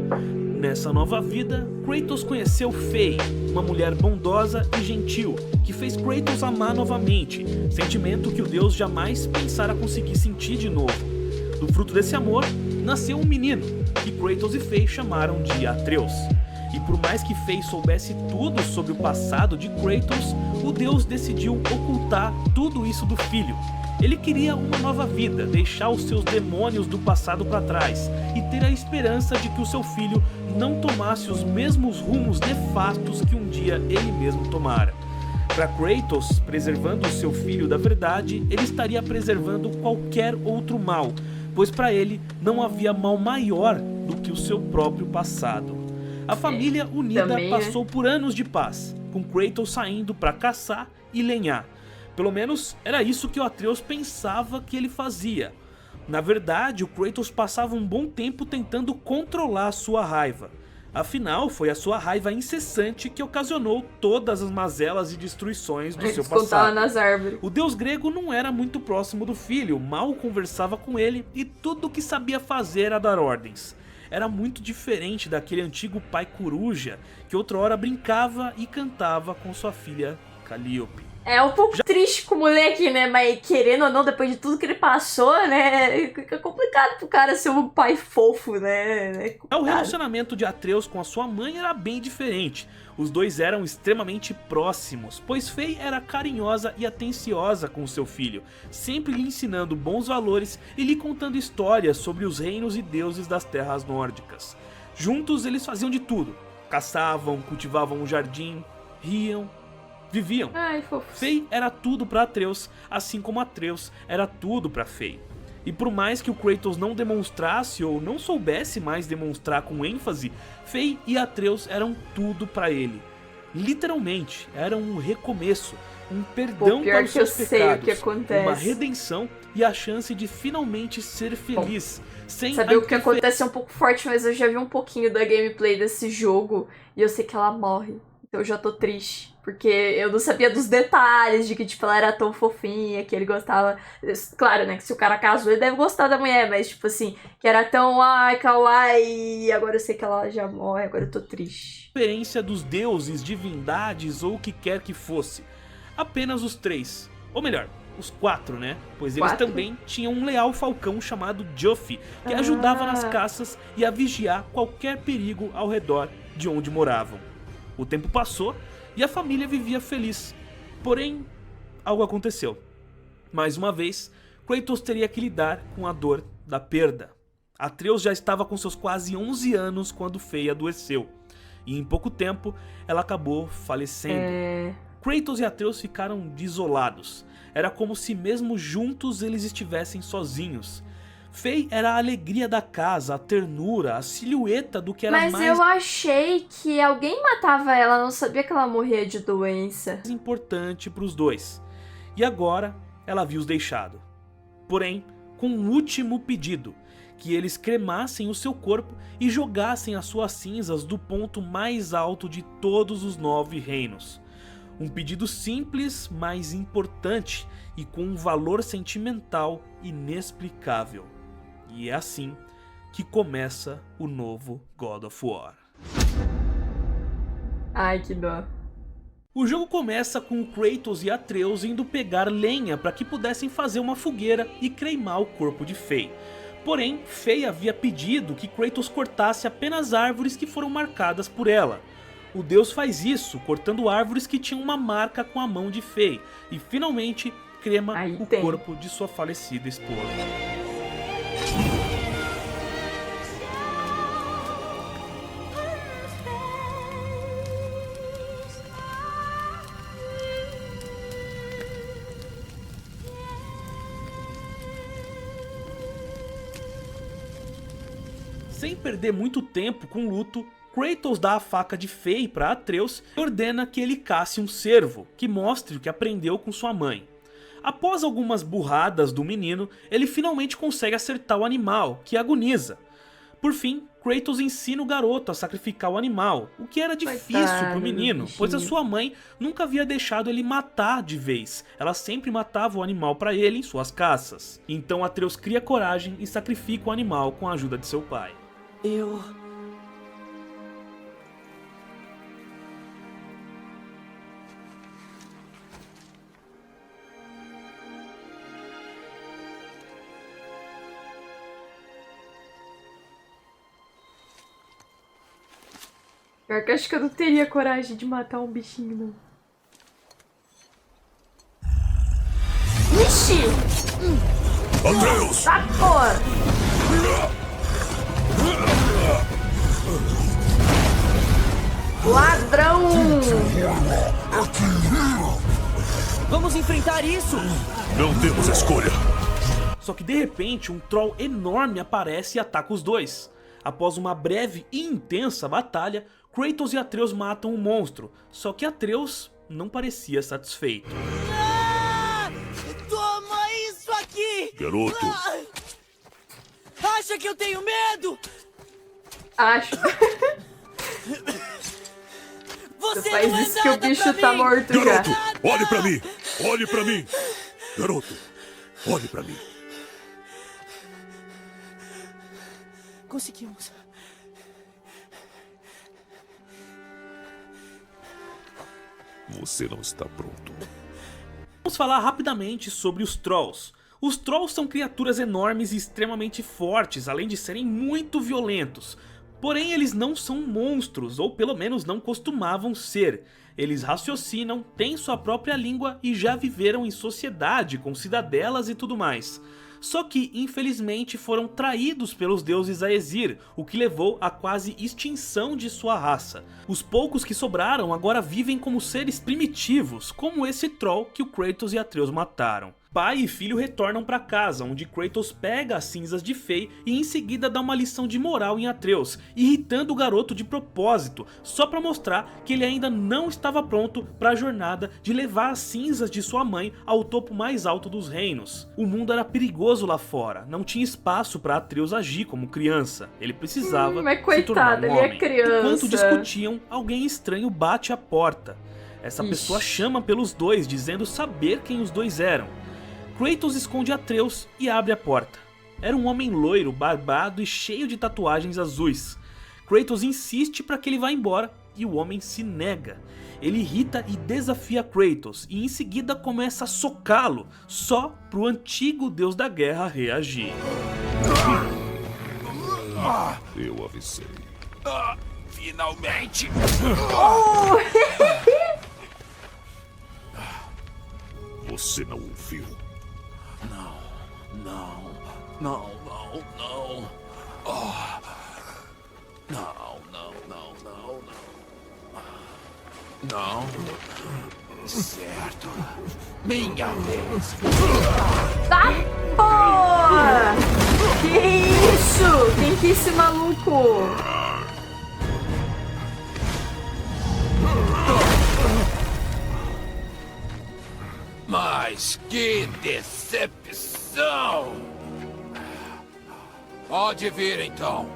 Nessa nova vida, Kratos conheceu Faye, uma mulher bondosa e gentil, que fez Kratos amar novamente, sentimento que o deus jamais pensara conseguir sentir de novo. Do fruto desse amor, nasceu um menino, que Kratos e Faye chamaram de Atreus. E por mais que Faye soubesse tudo sobre o passado de Kratos, o deus decidiu ocultar tudo isso do filho. Ele queria uma nova vida, deixar os seus demônios do passado para trás e ter a esperança de que o seu filho não tomasse os mesmos rumos nefastos que um dia ele mesmo tomara. Para Kratos, preservando o seu filho da verdade, ele estaria preservando qualquer outro mal, pois para ele não havia mal maior do que o seu próprio passado. A família unida também, passou por anos de paz, com Kratos saindo para caçar e lenhar. Pelo menos era isso que o Atreus pensava que ele fazia. Na verdade, o Kratos passava um bom tempo tentando controlar a sua raiva. Afinal, foi a sua raiva incessante que ocasionou todas as mazelas e destruições do seu passado. Nas árvores. O deus grego não era muito próximo do filho, mal conversava com ele e tudo o que sabia fazer era dar ordens. Era muito diferente daquele antigo pai coruja que outrora brincava e cantava com sua filha Calliope. É um pouco triste com o moleque, né? Mas querendo ou não, depois de tudo que ele passou, né? Fica complicado pro cara ser um pai fofo, né? O relacionamento de Atreus com a sua mãe era bem diferente. Os dois eram extremamente próximos, pois Faye era carinhosa e atenciosa com seu filho, sempre lhe ensinando bons valores e lhe contando histórias sobre os reinos e deuses das terras nórdicas. Juntos eles faziam de tudo. Caçavam, cultivavam um jardim, riam, viviam. Ai, fofo. Faye era tudo para Atreus, assim como Atreus era tudo para Faye. E por mais que o Kratos não demonstrasse ou não soubesse mais demonstrar com ênfase, Faye e Atreus eram tudo para ele. Literalmente, era um recomeço, um perdão para os seus pecados, uma redenção e a chance de finalmente ser feliz. Sem saber o que acontece é um pouco forte, mas eu já vi um pouquinho da gameplay desse jogo e eu sei que ela morre. Então eu já tô triste. Porque eu não sabia dos detalhes de que, tipo, ela era tão fofinha, que ele gostava... Claro, né, que se o cara casou, ele deve gostar da mulher, mas, tipo assim, que era tão, ai, kawaii, agora eu sei que ela já morre, agora eu tô triste. Referência dos deuses, divindades ou o que quer que fosse. Apenas os 3. Ou melhor, os 4, né? Pois eles também tinham um leal falcão chamado Joffy, que ajudava nas caças e a vigiar qualquer perigo ao redor de onde moravam. O tempo passou e a família vivia feliz. Porém, algo aconteceu. Mais uma vez, Kratos teria que lidar com a dor da perda. Atreus já estava com seus quase 11 anos quando Faye adoeceu. E em pouco tempo, ela acabou falecendo. Kratos e Atreus ficaram desolados. Era como se mesmo juntos eles estivessem sozinhos. Faye era a alegria da casa, a ternura, a silhueta do que era mais... Mas eu achei que alguém matava ela, não sabia que ela morria de doença. Importante para os dois. E agora, ela havia os deixado. Porém, com um último pedido, que eles cremassem o seu corpo e jogassem as suas cinzas do ponto mais alto de todos os 9 reinos. Um pedido simples, mas importante e com um valor sentimental inexplicável. E é assim que começa o novo God of War. Ai, que dó. O jogo começa com Kratos e Atreus indo pegar lenha para que pudessem fazer uma fogueira e cremar o corpo de Faye. Porém, Faye havia pedido que Kratos cortasse apenas árvores que foram marcadas por ela. O deus faz isso, cortando árvores que tinham uma marca com a mão de Faye, e finalmente crema o corpo de sua falecida esposa. Sem perder muito tempo com o luto, Kratos dá a faca de Faye para Atreus e ordena que ele casse um cervo, que mostre o que aprendeu com sua mãe. Após algumas burradas do menino, ele finalmente consegue acertar o animal, que agoniza. Por fim, Kratos ensina o garoto a sacrificar o animal, o que era difícil para o menino, pois a sua mãe nunca havia deixado ele matar de vez. Ela sempre matava o animal para ele em suas caças. Então Atreus cria coragem e sacrifica o animal com a ajuda de seu pai. Pior que acho que eu não teria coragem de matar um bichinho, não. Ixi! Atreus! Tá fora! Ladrão! Vamos enfrentar isso! Não temos escolha. Só que de repente um troll enorme aparece e ataca os dois. Após uma breve e intensa batalha, Kratos e Atreus matam o monstro, só que Atreus não parecia satisfeito. Ah! Toma isso aqui! Garoto. Acha que eu tenho medo? Acho. Você Faz não é isso que o nada bicho pra tá mim. morto Garoto, já. olhe pra mim. Olhe pra mim. Garoto, olhe pra mim. Conseguimos. Você não está pronto. Vamos falar rapidamente sobre os Trolls. Os Trolls são criaturas enormes e extremamente fortes, além de serem muito violentos. Porém, eles não são monstros, ou pelo menos não costumavam ser. Eles raciocinam, têm sua própria língua e já viveram em sociedade, com cidadelas e tudo mais. Só que, infelizmente, foram traídos pelos deuses Aesir, o que levou à quase extinção de sua raça. Os poucos que sobraram agora vivem como seres primitivos, como esse troll que o Kratos e Atreus mataram. Pai e filho retornam para casa, onde Kratos pega as cinzas de Fei e em seguida dá uma lição de moral em Atreus, irritando o garoto de propósito, só para mostrar que ele ainda não estava pronto para a jornada de levar as cinzas de sua mãe ao topo mais alto dos reinos. O mundo era perigoso lá fora, não tinha espaço para Atreus agir como criança, ele precisava Mas se tornar coitado, um ele é homem. criança. Enquanto discutiam, alguém estranho bate à porta. Essa pessoa chama pelos dois, dizendo saber quem os dois eram. Kratos esconde Atreus e abre a porta. Era um homem loiro, barbado e cheio de tatuagens azuis. Kratos insiste para que ele vá embora e o homem se nega. Ele irrita e desafia Kratos e em seguida começa a socá-lo, só pro antigo deus da guerra reagir. Eu avisei. Finalmente! Oh! Você não ouviu. Não. Oh. Não. Certo. Minha vez. Tá porra! Que isso? Quem que é esse maluco? Mas que decepção! Pode vir então.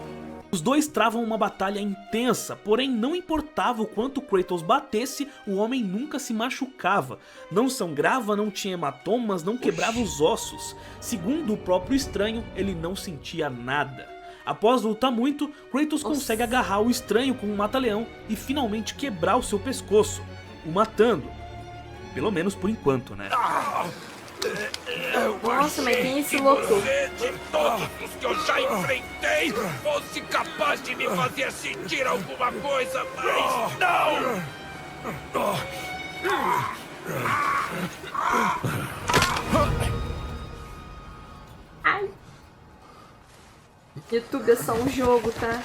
Os dois travam uma batalha intensa, porém não importava o quanto Kratos batesse, o homem nunca se machucava. Não sangrava, não tinha hematomas, não quebrava os ossos. Segundo o próprio estranho, ele não sentia nada. Após lutar muito, Kratos consegue agarrar o estranho com um mata-leão e finalmente quebrar o seu pescoço, o matando. Pelo menos por enquanto, né? Nossa, mas quem é esse louco? De todos os que eu já enfrentei, fosse capaz de me fazer sentir alguma coisa, mas não! Ai. YouTube é só um jogo, tá?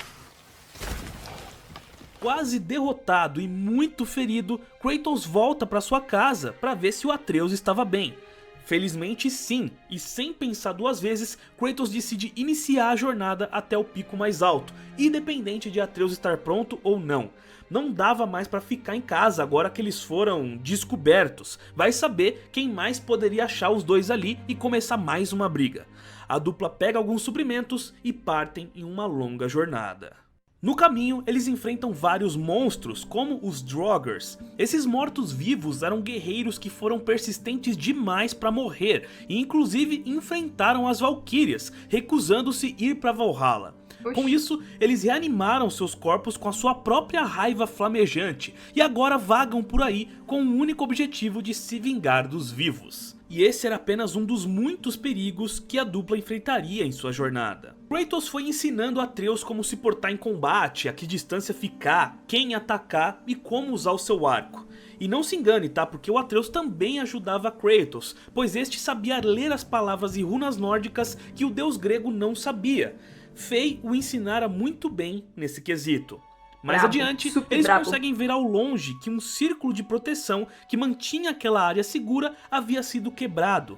Quase derrotado e muito ferido, Kratos volta para sua casa para ver se o Atreus estava bem. Felizmente sim, e sem pensar duas vezes, Kratos decide iniciar a jornada até o pico mais alto, independente de Atreus estar pronto ou não. Não dava mais para ficar em casa agora que eles foram descobertos. Vai saber quem mais poderia achar os dois ali e começar mais uma briga. A dupla pega alguns suprimentos e partem em uma longa jornada. No caminho, eles enfrentam vários monstros, como os Draugrs. Esses mortos-vivos eram guerreiros que foram persistentes demais para morrer, e inclusive enfrentaram as Valquírias, recusando-se ir para Valhalla. Com isso, eles reanimaram seus corpos com a sua própria raiva flamejante e agora vagam por aí com o único objetivo de se vingar dos vivos. E esse era apenas um dos muitos perigos que a dupla enfrentaria em sua jornada. Kratos foi ensinando a Atreus como se portar em combate, a que distância ficar, quem atacar e como usar o seu arco. E não se engane, tá? Porque o Atreus também ajudava Kratos, pois este sabia ler as palavras e runas nórdicas que o deus grego não sabia. Frey o ensinara muito bem nesse quesito. Mais adiante, eles conseguem ver ao longe que um círculo de proteção que mantinha aquela área segura havia sido quebrado.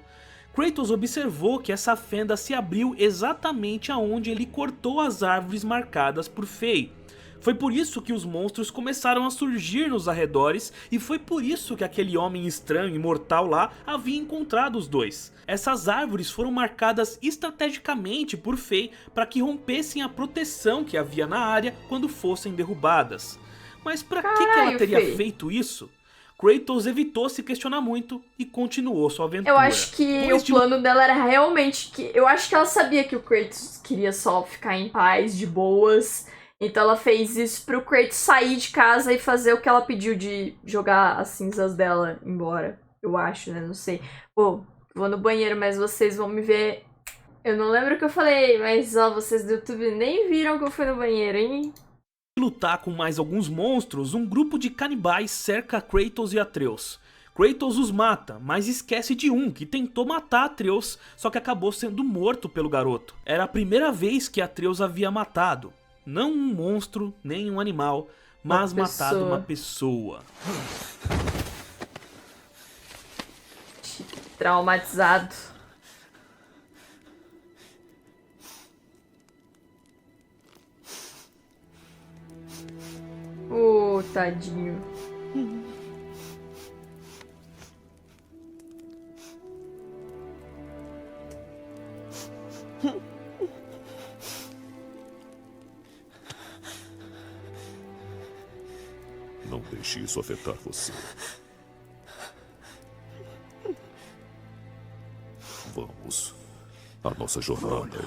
Kratos observou que essa fenda se abriu exatamente aonde ele cortou as árvores marcadas por Frey. Foi por isso que os monstros começaram a surgir nos arredores e foi por isso que aquele homem estranho e mortal lá havia encontrado os dois. Essas árvores foram marcadas estrategicamente por Frey para que rompessem a proteção que havia na área quando fossem derrubadas. Mas para que ela teria feito isso? Kratos evitou se questionar muito e continuou sua aventura. Eu acho que o plano dela era realmente que... Eu acho que ela sabia que o Kratos queria só ficar em paz, de boas. Então ela fez isso pro Kratos sair de casa e fazer o que ela pediu, de jogar as cinzas dela embora. Eu acho, né? Não sei. Pô, vou no banheiro, mas vocês vão me ver... Eu não lembro o que eu falei, mas ó, vocês do YouTube nem viram que eu fui no banheiro, hein? Lutar com mais alguns monstros, um grupo de canibais cerca Kratos e Atreus. Kratos os mata, mas esquece de um que tentou matar Atreus, só que acabou sendo morto pelo garoto. Era a primeira vez que Atreus havia matado. Não um monstro, nem um animal, mas matado uma pessoa. Traumatizado. Tadinho. Não deixe isso afetar você. Vamos. A nossa jornada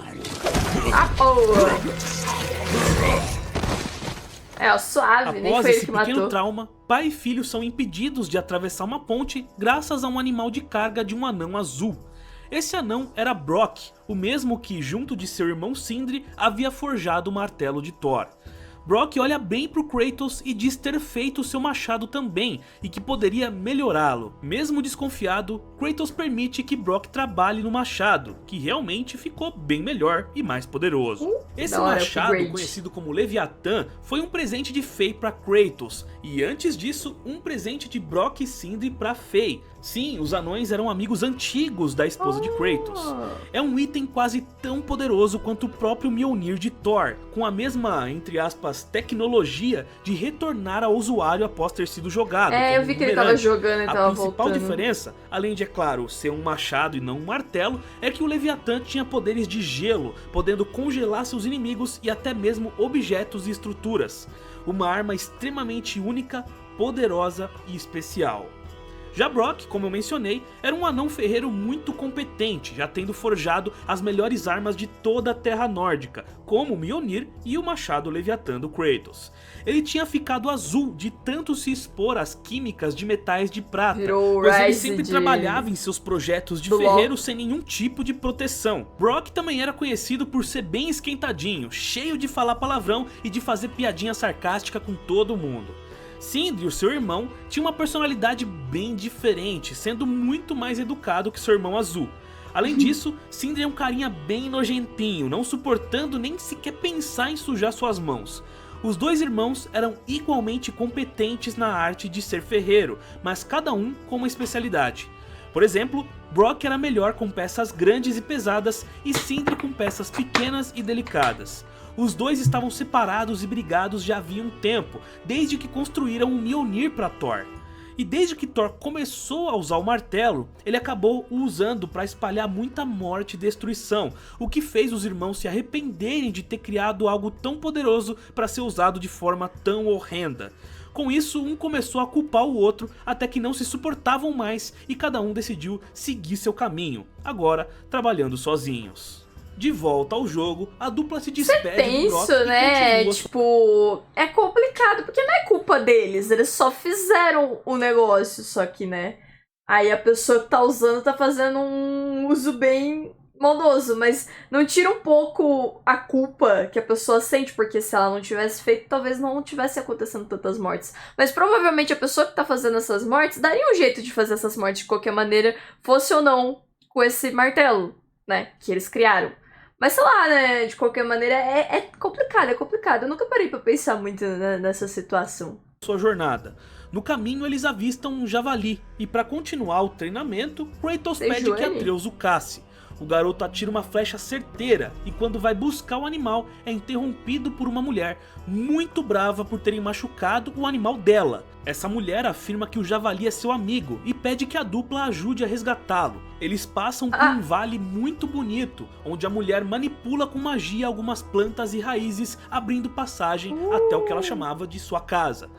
é o suave, nem foi ele que matou. Após esse pequeno trauma, pai e filho são impedidos de atravessar uma ponte graças a um animal de carga de um anão azul. Esse anão era Brock, o mesmo que, junto de seu irmão Sindri, havia forjado o martelo de Thor. Brock olha bem pro Kratos e diz ter feito seu machado também e que poderia melhorá-lo. Mesmo desconfiado, Kratos permite que Brock trabalhe no machado, que realmente ficou bem melhor e mais poderoso. Esse machado, conhecido como Leviatã, foi um presente de Frey para Kratos, e antes disso, um presente de Brock e Sindri para Frey. Sim, os anões eram amigos antigos da esposa de Kratos. É um item quase tão poderoso quanto o próprio Mjolnir de Thor, com a mesma, entre aspas, tecnologia de retornar ao usuário após ter sido jogado. Eu vi que ele tava jogando e tava voltando. A principal diferença, além de, é claro, ser um machado e não um martelo, é que o Leviatã tinha poderes de gelo, podendo congelar seus inimigos e até mesmo objetos e estruturas. Uma arma extremamente única, poderosa e especial. Já Brock, como eu mencionei, era um anão ferreiro muito competente, já tendo forjado as melhores armas de toda a terra nórdica, como o Mjolnir e o machado Leviatã do Kratos. Ele tinha ficado azul de tanto se expor às químicas de metais de prata, pois ele sempre trabalhava em seus projetos de ferreiro sem nenhum tipo de proteção. Brock também era conhecido por ser bem esquentadinho, cheio de falar palavrão e de fazer piadinha sarcástica com todo mundo. Sindri, o seu irmão, tinha uma personalidade bem diferente, sendo muito mais educado que seu irmão azul. Além disso, Sindri é um carinha bem nojentinho, não suportando nem sequer pensar em sujar suas mãos. Os dois irmãos eram igualmente competentes na arte de ser ferreiro, mas cada um com uma especialidade. Por exemplo, Brock era melhor com peças grandes e pesadas e Sindri com peças pequenas e delicadas. Os dois estavam separados e brigados já havia um tempo, desde que construíram um Mjolnir para Thor. E desde que Thor começou a usar o martelo, ele acabou o usando para espalhar muita morte e destruição, o que fez os irmãos se arrependerem de ter criado algo tão poderoso para ser usado de forma tão horrenda. Com isso, um começou a culpar o outro até que não se suportavam mais e cada um decidiu seguir seu caminho, agora trabalhando sozinhos. De volta ao jogo, a dupla se despede do Brock Tenso, e né? continua Tipo, é complicado, porque não é culpa deles, eles só fizeram o negócio, só que, né? Aí a pessoa que tá usando tá fazendo um uso bem maldoso, mas não tira um pouco a culpa que a pessoa sente, porque se ela não tivesse feito, talvez não tivesse acontecendo tantas mortes. Mas provavelmente a pessoa que tá fazendo essas mortes daria um jeito de fazer essas mortes de qualquer maneira, fosse ou não com esse martelo, né? Que eles criaram. Mas sei lá, né? De qualquer maneira, é complicado, é complicado. Eu nunca parei pra pensar muito nessa situação. sua jornada. No caminho, eles avistam um javali, e para continuar o treinamento, Kratos pede que Atreus o casse. O garoto atira uma flecha certeira, e quando vai buscar o animal, é interrompido por uma mulher, muito brava por terem machucado o animal dela. Essa mulher afirma que o javali é seu amigo, e pede que a dupla ajude a resgatá-lo. Eles passam por um vale muito bonito, onde a mulher manipula com magia algumas plantas e raízes, abrindo passagem até o que ela chamava de sua casa.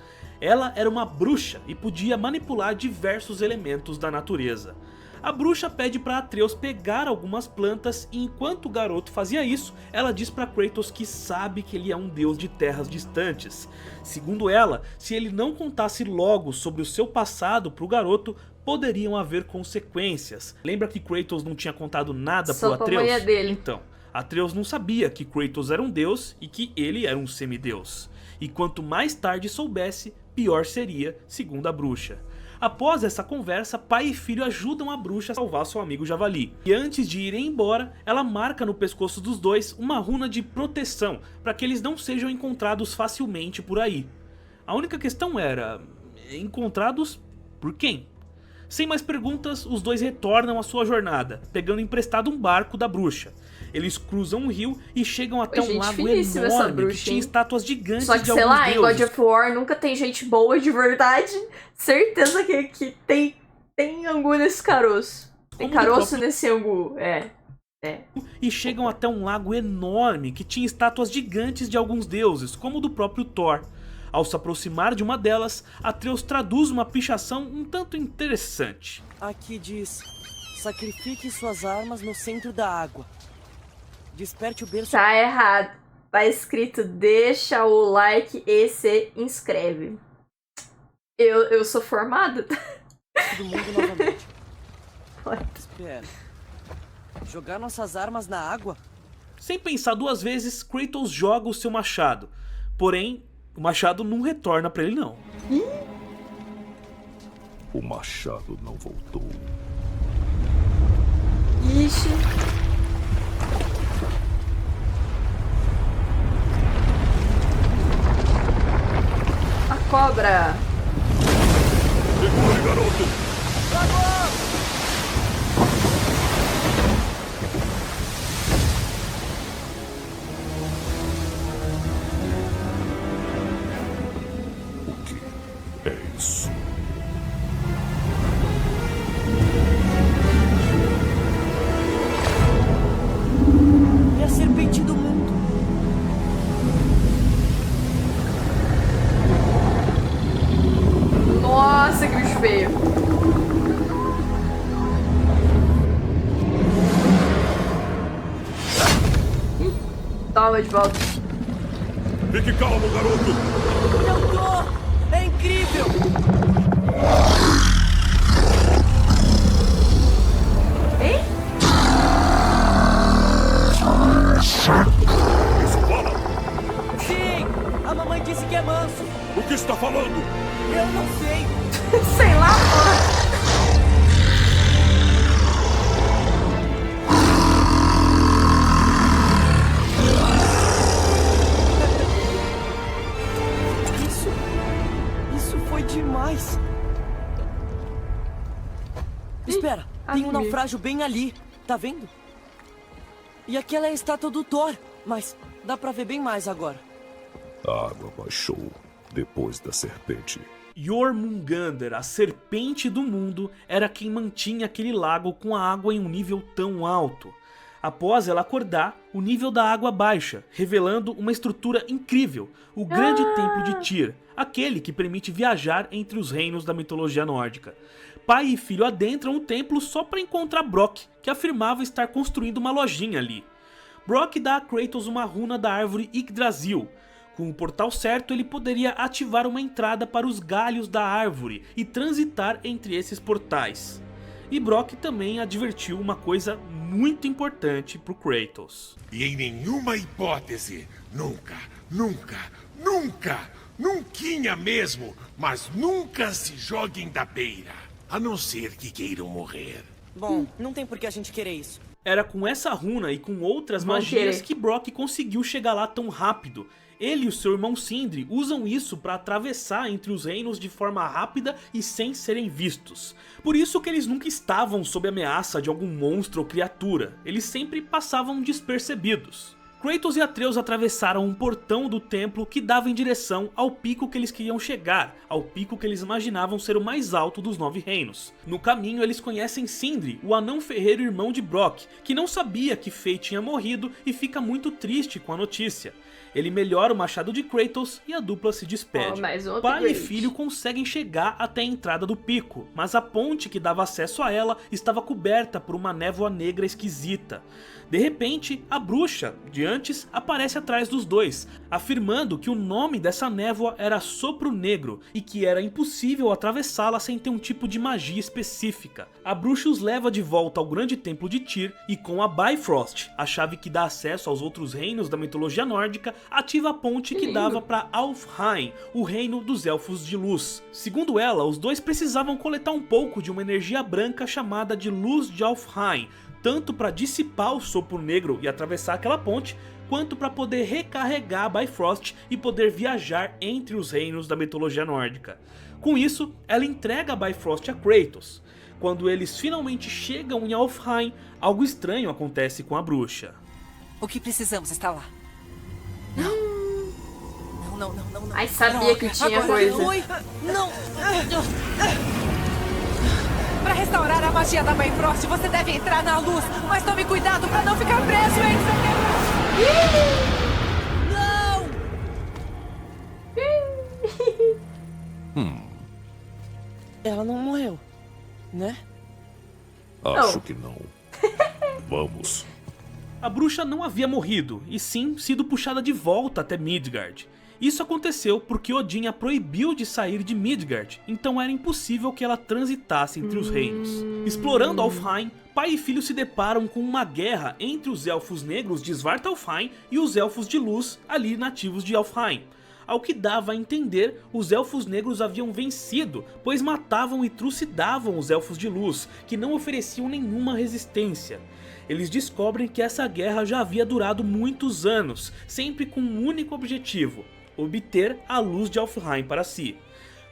Ela era uma bruxa e podia manipular diversos elementos da natureza. A bruxa pede para Atreus pegar algumas plantas e enquanto o garoto fazia isso, ela diz para Kratos que sabe que ele é um deus de terras distantes. Segundo ela, se ele não contasse logo sobre o seu passado para o garoto, poderiam haver consequências. Lembra que Kratos não tinha contado nada para o Atreus? Dele. Então, Atreus não sabia que Kratos era um deus e que ele era um semideus. E quanto mais tarde soubesse, pior seria, segundo a bruxa. Após essa conversa, pai e filho ajudam a bruxa a salvar seu amigo javali. E antes de irem embora, ela marca no pescoço dos dois uma runa de proteção, para que eles não sejam encontrados facilmente por aí. A única questão era, encontrados por quem? Sem mais perguntas, os dois retornam à sua jornada, pegando emprestado um barco da bruxa. Eles cruzam um rio e chegam até um lago enorme que tinha estátuas gigantes de alguns deuses. Só que, sei lá, em God of War nunca tem gente boa de verdade. Certeza que tem angu nesse caroço. Tem caroço nesse angu, E chegam até um lago enorme que tinha estátuas gigantes de alguns deuses, como o do próprio Thor. Ao se aproximar de uma delas, Atreus traduz uma pichação um tanto interessante. Aqui diz: sacrifique suas armas no centro da água. Desperte o berço. Tá errado. Tá escrito: deixa o like e se inscreve. Eu sou formada? Do mundo novamente. Espera. Jogar nossas armas na água? Sem pensar duas vezes, Kratos joga o seu machado. Porém, o machado não retorna pra ele não. O machado não voltou. Ixi. A cobra. Segure, garoto! O que é isso? É a serpente do mundo. Nossa, que bicho feio. Toma de volta. Fique calmo, garoto! Eu tô! É incrível! Hein? Isso fala! Sim! A mamãe disse que é manso. O que está falando? Eu não sei. Sei lá, porra. Isso foi demais. Espera, tem um naufrágio bem ali. Tá vendo? E aquela é a estátua do Thor. Mas dá pra ver bem mais agora. A água baixou depois da serpente. Jormungandr, a serpente do mundo, era quem mantinha aquele lago com a água em um nível tão alto. Após ela acordar, o nível da água baixa, revelando uma estrutura incrível, o grande templo de Tyr, aquele que permite viajar entre os reinos da mitologia nórdica. Pai e filho adentram o templo só para encontrar Brock, que afirmava estar construindo uma lojinha ali. Brock dá a Kratos uma runa da árvore Yggdrasil. Com o portal certo, ele poderia ativar uma entrada para os galhos da árvore e transitar entre esses portais. E Brock também advertiu uma coisa muito importante pro Kratos. E em nenhuma hipótese, nunca, nunquinha mesmo, mas nunca se joguem da beira, a não ser que queiram morrer. Bom, não tem por que a gente querer isso. Era com essa runa e com outras Vão magias querer. que Brock conseguiu chegar lá tão rápido. Ele e o seu irmão Sindri usam isso para atravessar entre os reinos de forma rápida e sem serem vistos. Por isso que eles nunca estavam sob ameaça de algum monstro ou criatura, eles sempre passavam despercebidos. Kratos e Atreus atravessaram um portão do templo que dava em direção ao pico que eles queriam chegar, ao pico que eles imaginavam ser o mais alto dos 9 reinos. No caminho eles conhecem Sindri, o anão ferreiro irmão de Brock, que não sabia que Fei tinha morrido e fica muito triste com a notícia. Ele melhora o machado de Kratos e a dupla se despede. mais um Pai e upgrade. filho conseguem chegar até a entrada do pico, mas a ponte que dava acesso a ela estava coberta por uma névoa negra esquisita. De repente, a bruxa, de antes, aparece atrás dos dois, afirmando que o nome dessa névoa era Sopro Negro e que era impossível atravessá-la sem ter um tipo de magia específica. A bruxa os leva de volta ao grande templo de Tyr e com a Bifrost, a chave que dá acesso aos outros reinos da mitologia nórdica, ativa a ponte que dava para Alfheim, o reino dos Elfos de Luz. Segundo ela, os dois precisavam coletar um pouco de uma energia branca chamada de Luz de Alfheim, tanto para dissipar o Sopro Negro e atravessar aquela ponte, quanto para poder recarregar a Bifrost e poder viajar entre os reinos da mitologia nórdica. Com isso, ela entrega a Bifrost a Kratos. Quando eles finalmente chegam em Alfheim, algo estranho acontece com a bruxa. O que precisamos está lá. Não. Ai, sabia que tinha Agora, coisa. Oi, não. Para restaurar a magia da Bifrost, você deve entrar na luz. Mas tome cuidado para não ficar preso entre... Não! Ela não morreu, né? Acho que não. Vamos. A bruxa não havia morrido, e sim sido puxada de volta até Midgard. Isso aconteceu porque Odin a proibiu de sair de Midgard, então era impossível que ela transitasse entre os reinos. Explorando Alfheim, pai e filho se deparam com uma guerra entre os Elfos Negros de Svartalfheim e os Elfos de Luz, ali nativos de Alfheim. Ao que dava a entender, os Elfos Negros haviam vencido, pois matavam e trucidavam os Elfos de Luz, que não ofereciam nenhuma resistência. Eles descobrem que essa guerra já havia durado muitos anos, sempre com um único objetivo: obter a luz de Alfheim para si.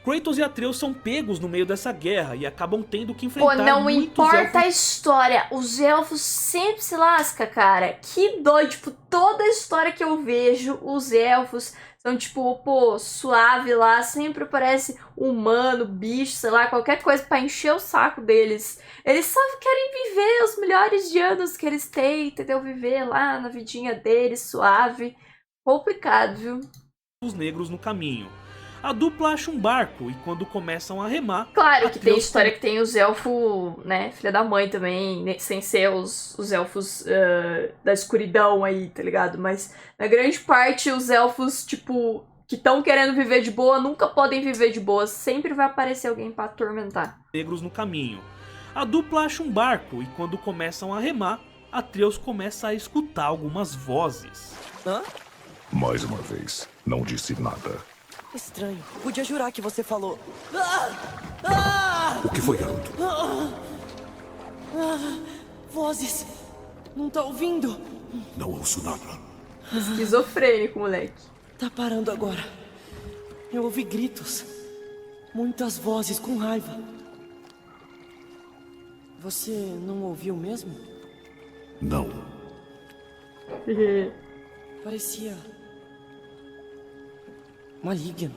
Kratos e Atreus são pegos no meio dessa guerra e acabam tendo que Pô, enfrentar não muitos importa elfos. a história, os elfos sempre se lascam, cara. Que doido, tipo, toda a história que eu vejo, os elfos são tipo, pô, suave lá, sempre parece humano, bicho, sei lá, qualquer coisa pra encher o saco deles. Eles só querem viver os melhores de anos que eles têm, entendeu? Viver lá na vidinha deles, suave. Complicado, viu? Os negros no caminho. A dupla acha um barco e quando começam a remar... Claro que tem Atreus história que tem os elfos, né, filha da mãe também, né, sem ser os elfos da escuridão aí, tá ligado? Mas na grande parte os elfos, tipo, que estão querendo viver de boa, nunca podem viver de boa, sempre vai aparecer alguém pra atormentar. Negros no caminho. A dupla acha um barco e quando começam a remar, Atreus começa a escutar algumas vozes. Hã? Mais uma vez, não disse nada. Estranho. Podia jurar que você falou... O que foi, garoto? Vozes. Não tá ouvindo? Não ouço nada. Esquizofrênico, moleque. Tá parando agora. Eu ouvi gritos. Muitas vozes com raiva. Você não ouviu mesmo? Não. Parecia... maligno.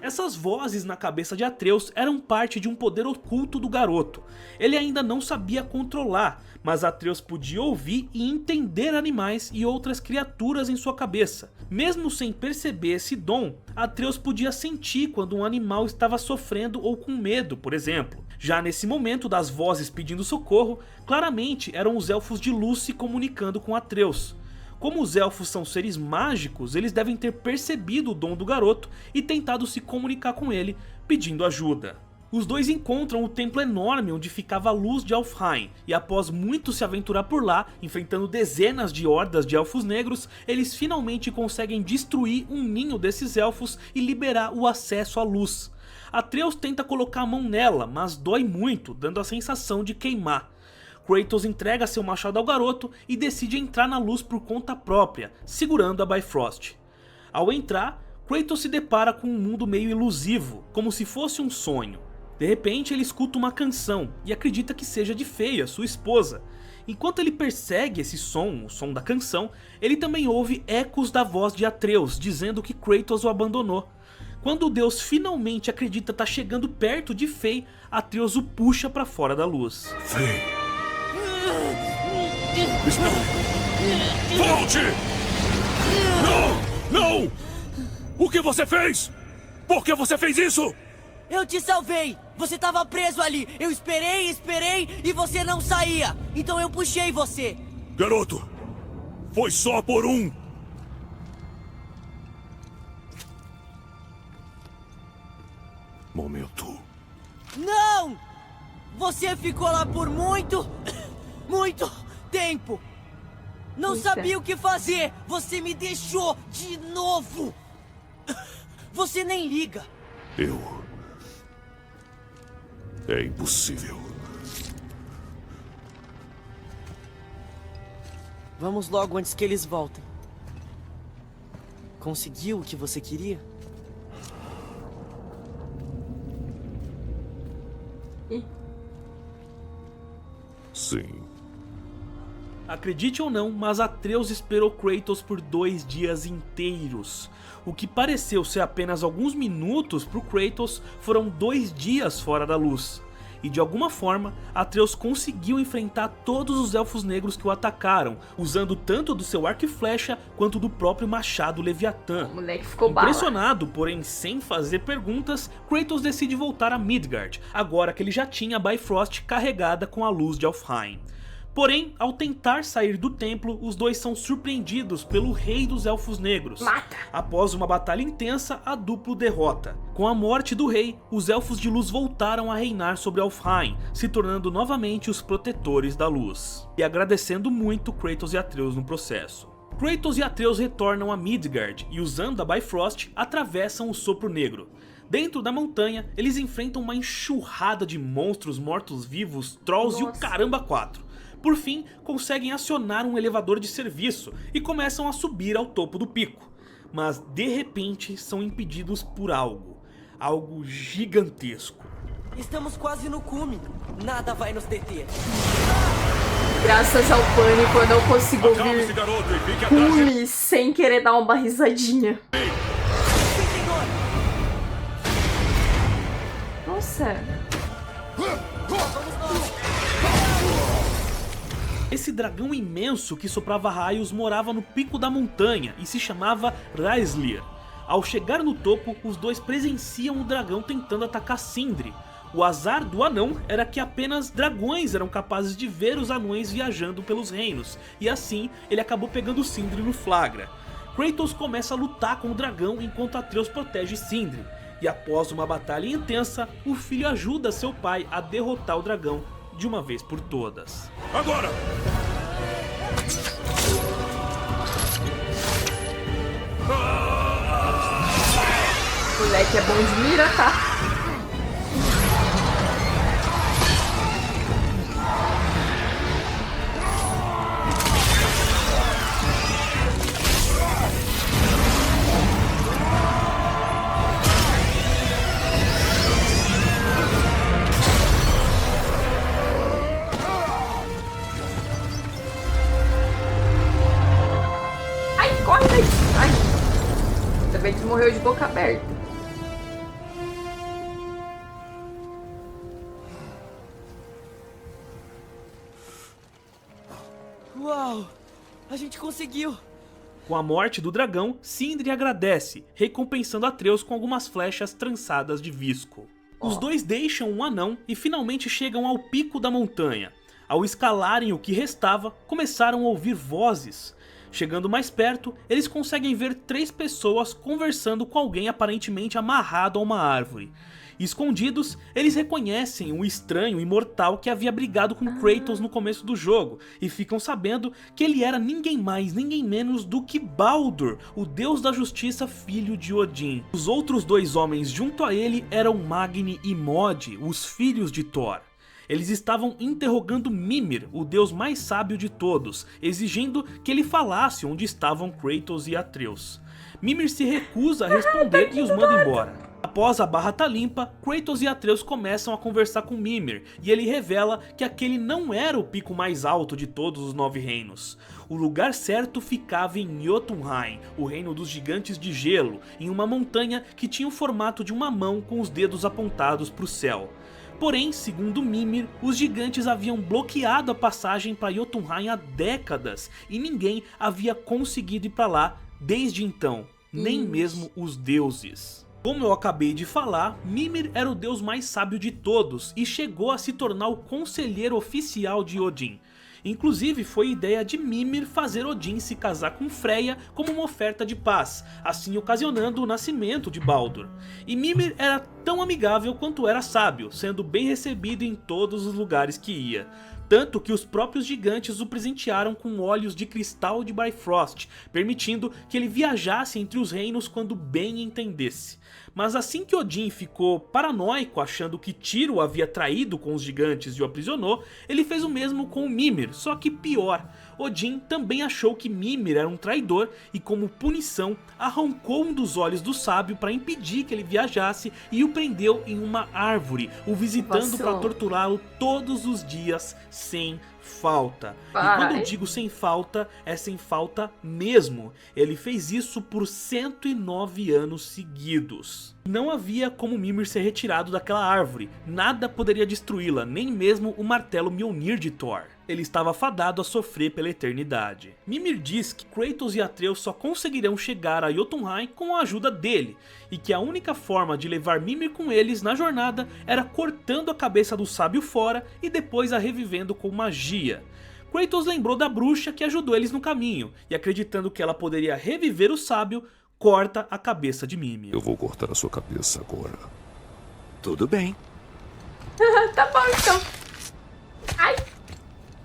Essas vozes na cabeça de Atreus eram parte de um poder oculto do garoto. Ele ainda não sabia controlar, mas Atreus podia ouvir e entender animais e outras criaturas em sua cabeça. Mesmo sem perceber esse dom, Atreus podia sentir quando um animal estava sofrendo ou com medo, por exemplo. Já nesse momento das vozes pedindo socorro, claramente eram os Elfos de Luz se comunicando com Atreus. Como os elfos são seres mágicos, eles devem ter percebido o dom do garoto e tentado se comunicar com ele, pedindo ajuda. Os dois encontram o templo enorme onde ficava a luz de Alfheim, e após muito se aventurar por lá, enfrentando dezenas de hordas de elfos negros, eles finalmente conseguem destruir um ninho desses elfos e liberar o acesso à luz. Atreus tenta colocar a mão nela, mas dói muito, dando a sensação de queimar. Kratos entrega seu machado ao garoto e decide entrar na luz por conta própria, segurando a Bifrost. Ao entrar, Kratos se depara com um mundo meio ilusivo, como se fosse um sonho. De repente ele escuta uma canção e acredita que seja de Feia, sua esposa. Enquanto ele persegue esse som, o som da canção, ele também ouve ecos da voz de Atreus dizendo que Kratos o abandonou. Quando o deus finalmente acredita estar chegando perto de Fei, Atreus o puxa para fora da luz. Fei! Volte! Não! Não! O que você fez? Por que você fez isso? Eu te salvei! Você tava preso ali! Eu esperei e você não saía! Então eu puxei você! Garoto, foi só por um! Momento. Não! Você ficou lá por muito tempo! Não Eita. sabia o que fazer! Você me deixou de novo! Você nem liga! É impossível. Vamos logo antes que eles voltem. Conseguiu o que você queria? Sim. Acredite ou não, mas Atreus esperou Kratos por 2 dias inteiros. O que pareceu ser apenas alguns minutos para o Kratos foram 2 dias fora da luz. E de alguma forma, Atreus conseguiu enfrentar todos os elfos negros que o atacaram, usando tanto do seu arco e flecha quanto do próprio machado Leviatã. O moleque ficou bala. Impressionado, porém sem fazer perguntas, Kratos decide voltar a Midgard, agora que ele já tinha a Bifrost carregada com a luz de Alfheim. Porém, ao tentar sair do templo, os dois são surpreendidos pelo rei dos elfos negros. Mata! Após uma batalha intensa, a dupla o derrota. Com a morte do rei, os elfos de luz voltaram a reinar sobre Alfheim, se tornando novamente os protetores da luz. E agradecendo muito Kratos e Atreus no processo. Kratos e Atreus retornam a Midgard e, usando a Bifrost, atravessam o Sopro Negro. Dentro da montanha, eles enfrentam uma enxurrada de monstros mortos-vivos, trolls e o caramba 4. Por fim, conseguem acionar um elevador de serviço e começam a subir ao topo do pico. Mas de repente são impedidos por algo gigantesco. Estamos quase no cume. Nada vai nos deter. Graças ao pânico eu não consigo Acalme-se, ouvir garoto, e fique atrás de... Cume sem querer dar uma risadinha. Nossa. Esse dragão imenso que soprava raios morava no pico da montanha e se chamava Raislir. Ao chegar no topo, os dois presenciam o dragão tentando atacar Sindri. O azar do anão era que apenas dragões eram capazes de ver os anões viajando pelos reinos, e assim ele acabou pegando Sindri no flagra. Kratos começa a lutar com o dragão enquanto Atreus protege Sindri, e após uma batalha intensa, o filho ajuda seu pai a derrotar o dragão de uma vez por todas. Agora! O moleque é bom de mira, tá? Ai, corre daí! Ai! Ainda bem que morreu de boca aberta. Uau! A gente conseguiu! Com a morte do dragão, Sindri agradece, recompensando Atreus com algumas flechas trançadas de visco. Os dois deixam um anão e finalmente chegam ao pico da montanha. Ao escalarem o que restava, começaram a ouvir vozes. Chegando mais perto, eles conseguem ver 3 pessoas conversando com alguém aparentemente amarrado a uma árvore. Escondidos, eles reconhecem o estranho imortal que havia brigado com Kratos no começo do jogo, e ficam sabendo que ele era ninguém mais, ninguém menos do que Baldur, o deus da justiça, filho de Odin. Os outros 2 homens junto a ele eram Magni e Mod, os filhos de Thor. Eles estavam interrogando Mimir, o deus mais sábio de todos, exigindo que ele falasse onde estavam Kratos e Atreus. Mimir se recusa a responder e os manda embora. Após a barra tá limpa, Kratos e Atreus começam a conversar com Mimir, e ele revela que aquele não era o pico mais alto de todos os 9 reinos. O lugar certo ficava em Jotunheim, o reino dos gigantes de gelo, em uma montanha que tinha o formato de uma mão com os dedos apontados para o céu. Porém, segundo Mimir, os gigantes haviam bloqueado a passagem para Jotunheim há décadas, e ninguém havia conseguido ir para lá desde então, nem mesmo os deuses. Como eu acabei de falar, Mimir era o deus mais sábio de todos e chegou a se tornar o conselheiro oficial de Odin. Inclusive foi ideia de Mimir fazer Odin se casar com Freya como uma oferta de paz, assim ocasionando o nascimento de Baldur. E Mimir era tão amigável quanto era sábio, sendo bem recebido em todos os lugares que ia. Tanto que os próprios gigantes o presentearam com olhos de cristal de Bifrost, permitindo que ele viajasse entre os reinos quando bem entendesse. Mas assim que Odin ficou paranoico achando que Tyr o havia traído com os gigantes e o aprisionou, ele fez o mesmo com Mimir, só que pior. Odin também achou que Mimir era um traidor e, como punição, arrancou um dos olhos do sábio para impedir que ele viajasse e o prendeu em uma árvore, o visitando para torturá-lo todos os dias sem falta. E quando eu digo sem falta, é sem falta mesmo. Ele fez isso por 109 anos seguidos. Não havia como Mimir ser retirado daquela árvore, nada poderia destruí-la, nem mesmo o martelo Mjolnir de Thor. Ele estava fadado a sofrer pela eternidade. Mimir diz que Kratos e Atreus só conseguirão chegar a Jotunheim com a ajuda dele, e que a única forma de levar Mimir com eles na jornada era cortando a cabeça do sábio fora e depois a revivendo com magia. Kratos lembrou da bruxa que ajudou eles no caminho, e acreditando que ela poderia reviver o sábio, corta a cabeça de Mimir. Eu vou cortar a sua cabeça agora. Tudo bem. Tá bom então. Ai.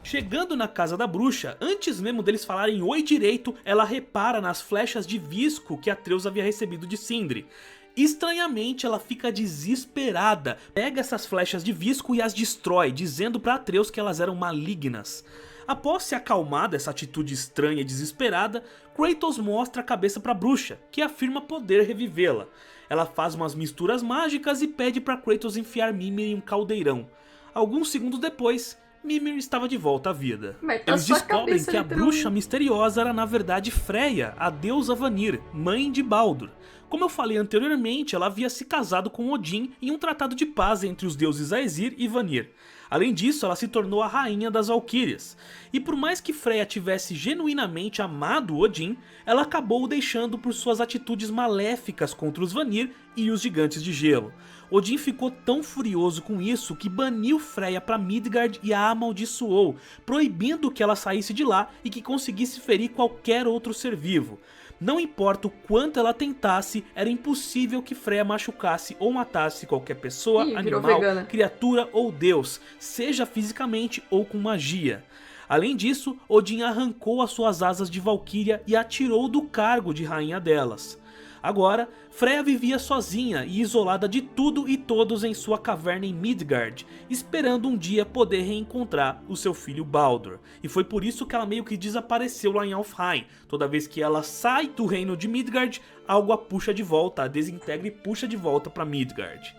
Chegando na casa da bruxa, antes mesmo deles falarem oi direito, ela repara nas flechas de visco que Atreus havia recebido de Sindri. Estranhamente, ela fica desesperada, pega essas flechas de visco e as destrói, dizendo para Atreus que elas eram malignas. Após se acalmar dessa atitude estranha e desesperada, Kratos mostra a cabeça para a bruxa, que afirma poder revivê-la. Ela faz umas misturas mágicas e pede para Kratos enfiar Mimir em um caldeirão. Alguns segundos depois, Mimir estava de volta à vida. Eles descobrem que a bruxa misteriosa era na verdade Freya, a deusa Vanir, mãe de Baldur. Como eu falei anteriormente, ela havia se casado com Odin em um tratado de paz entre os deuses Aesir e Vanir. Além disso, ela se tornou a rainha das Valquírias. E por mais que Freya tivesse genuinamente amado Odin, ela acabou o deixando por suas atitudes maléficas contra os Vanir e os gigantes de gelo. Odin ficou tão furioso com isso que baniu Freya para Midgard e a amaldiçoou, proibindo que ela saísse de lá e que conseguisse ferir qualquer outro ser vivo. Não importa o quanto ela tentasse, era impossível que Freya machucasse ou matasse qualquer pessoa, animal, criatura ou deus, seja fisicamente ou com magia. Além disso, Odin arrancou as suas asas de Valquíria e a tirou do cargo de rainha delas. Agora, Freya vivia sozinha e isolada de tudo e todos em sua caverna em Midgard, esperando um dia poder reencontrar o seu filho Baldur. E foi por isso que ela meio que desapareceu lá em Alfheim. Toda vez que ela sai do reino de Midgard, algo a puxa de volta, a desintegra e puxa de volta para Midgard.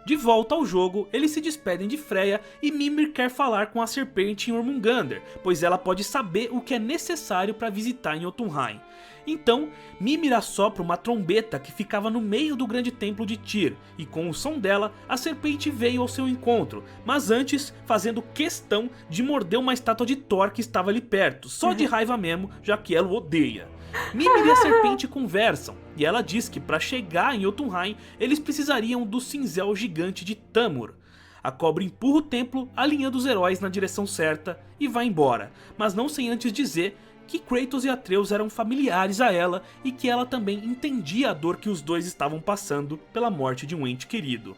De volta ao jogo, eles se despedem de Freya e Mimir quer falar com a serpente em Jormungandr, pois ela pode saber o que é necessário para visitar em Jotunheim. Então, Mimir assopra uma trombeta que ficava no meio do grande templo de Tyr, e com o som dela, a serpente veio ao seu encontro, mas antes fazendo questão de morder uma estátua de Thor que estava ali perto, só de raiva mesmo, já que ela o odeia. Mimir e a serpente conversam, e ela diz que para chegar em Jotunheim, eles precisariam do cinzel gigante de Tamur. A cobra empurra o templo, alinhando os heróis na direção certa e vai embora, mas não sem antes dizer que Kratos e Atreus eram familiares a ela e que ela também entendia a dor que os dois estavam passando pela morte de um ente querido.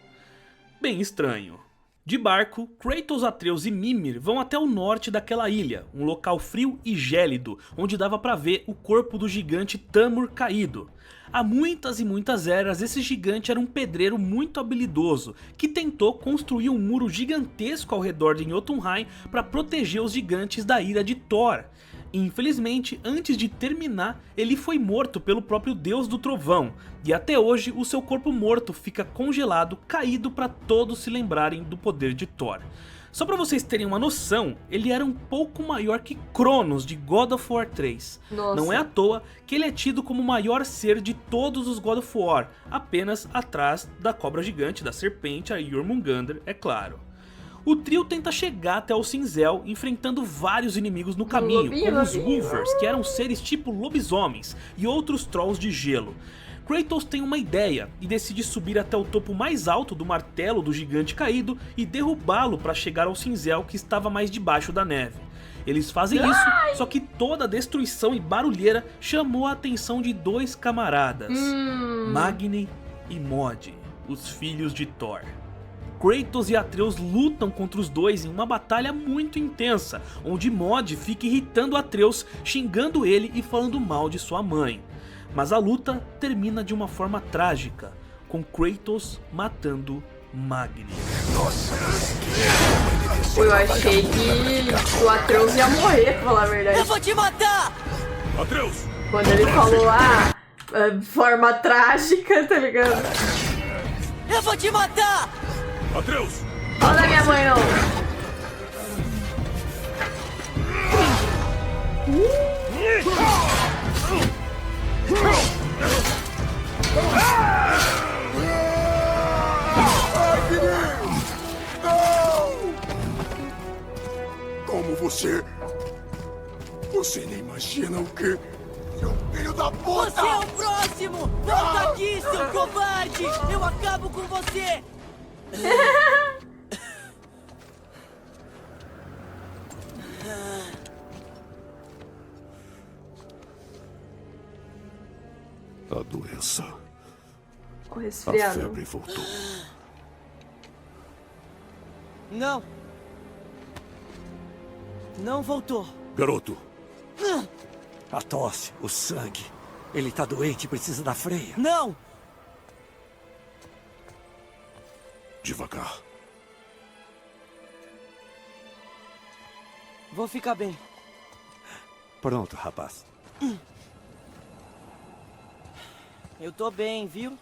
Bem estranho. De barco, Kratos, Atreus e Mimir vão até o norte daquela ilha, um local frio e gélido, onde dava pra ver o corpo do gigante Thamur caído. Há muitas e muitas eras, esse gigante era um pedreiro muito habilidoso, que tentou construir um muro gigantesco ao redor de Jotunheim para proteger os gigantes da ira de Thor. Infelizmente, antes de terminar, ele foi morto pelo próprio deus do trovão, e até hoje o seu corpo morto fica congelado, caído para todos se lembrarem do poder de Thor. Só para vocês terem uma noção, ele era um pouco maior que Cronos de God of War 3. Nossa. Não é à toa que ele é tido como o maior ser de todos os God of War, apenas atrás da cobra gigante, da serpente, a Jormungandr, é claro. O trio tenta chegar até o Cinzel, enfrentando vários inimigos no caminho, como os Wolvers, que eram seres tipo lobisomens, e outros trolls de gelo. Kratos tem uma ideia e decide subir até o topo mais alto do martelo do gigante caído e derrubá-lo para chegar ao Cinzel que estava mais debaixo da neve. Eles fazem isso, só que toda a destruição e barulheira chamou a atenção de dois camaradas, Magni e Mod, os filhos de Thor. Kratos e Atreus lutam contra os dois em uma batalha muito intensa, onde Mod fica irritando Atreus, xingando ele e falando mal de sua mãe. Mas a luta termina de uma forma trágica, com Kratos matando Magni. Eu achei que o Atreus ia morrer, pra falar a verdade. Eu vou te matar! Atreus! Quando ele falou, forma trágica, tá ligado? Eu vou te matar! Atreus! Fala da minha mãe, não. Como você... Você nem imagina o que... Seu filho da puta! Você é o próximo! Volta aqui, seu covarde! Eu acabo com você! A doença... O A resfriado. febre voltou. Não! Não voltou. Garoto, A tosse, o sangue. Ele tá doente e precisa da freia. Não! devagar. Vou ficar bem. Pronto, rapaz. Eu tô bem, viu?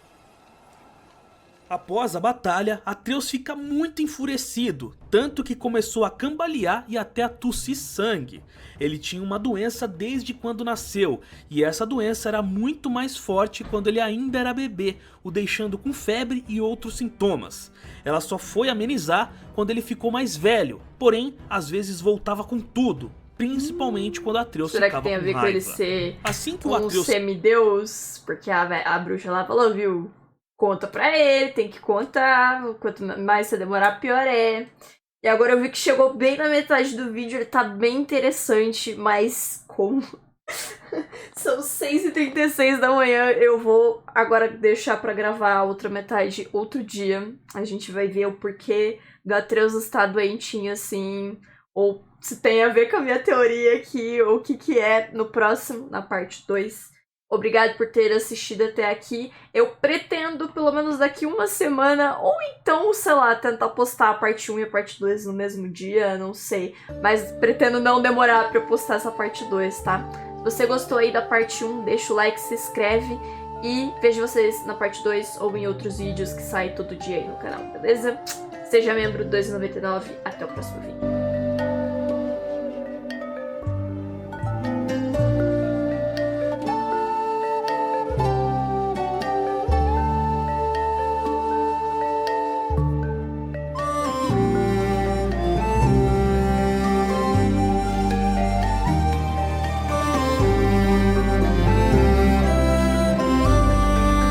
Após a batalha, Atreus fica muito enfurecido, tanto que começou a cambalear e até a tossir sangue. Ele tinha uma doença desde quando nasceu, e essa doença era muito mais forte quando ele ainda era bebê, o deixando com febre e outros sintomas. Ela só foi amenizar quando ele ficou mais velho, porém, às vezes voltava com tudo, principalmente quando Atreus Será ficava que tem a ver com com ele raiva. ser Assim que o um Atreus... semideus? Porque a bruxa lá falou, viu? Conta pra ele, tem que contar. Quanto mais você demorar, pior é. E agora eu vi que chegou bem na metade do vídeo, ele tá bem interessante, mas como? São 6h36 da manhã, eu vou agora deixar pra gravar a outra metade outro dia. A gente vai ver o porquê do Atreus estar doentinho assim, ou se tem a ver com a minha teoria aqui, ou o que é no próximo, na parte 2. Obrigado por ter assistido até aqui. Eu pretendo, pelo menos daqui uma semana, ou então, sei lá, tentar postar a parte 1 e a parte 2 no mesmo dia, não sei. Mas pretendo não demorar pra eu postar essa parte 2, tá? Se você gostou aí da parte 1, deixa o like, se inscreve e vejo vocês na parte 2 ou em outros vídeos que saem todo dia aí no canal, beleza? Seja membro 2,99. Até o próximo vídeo.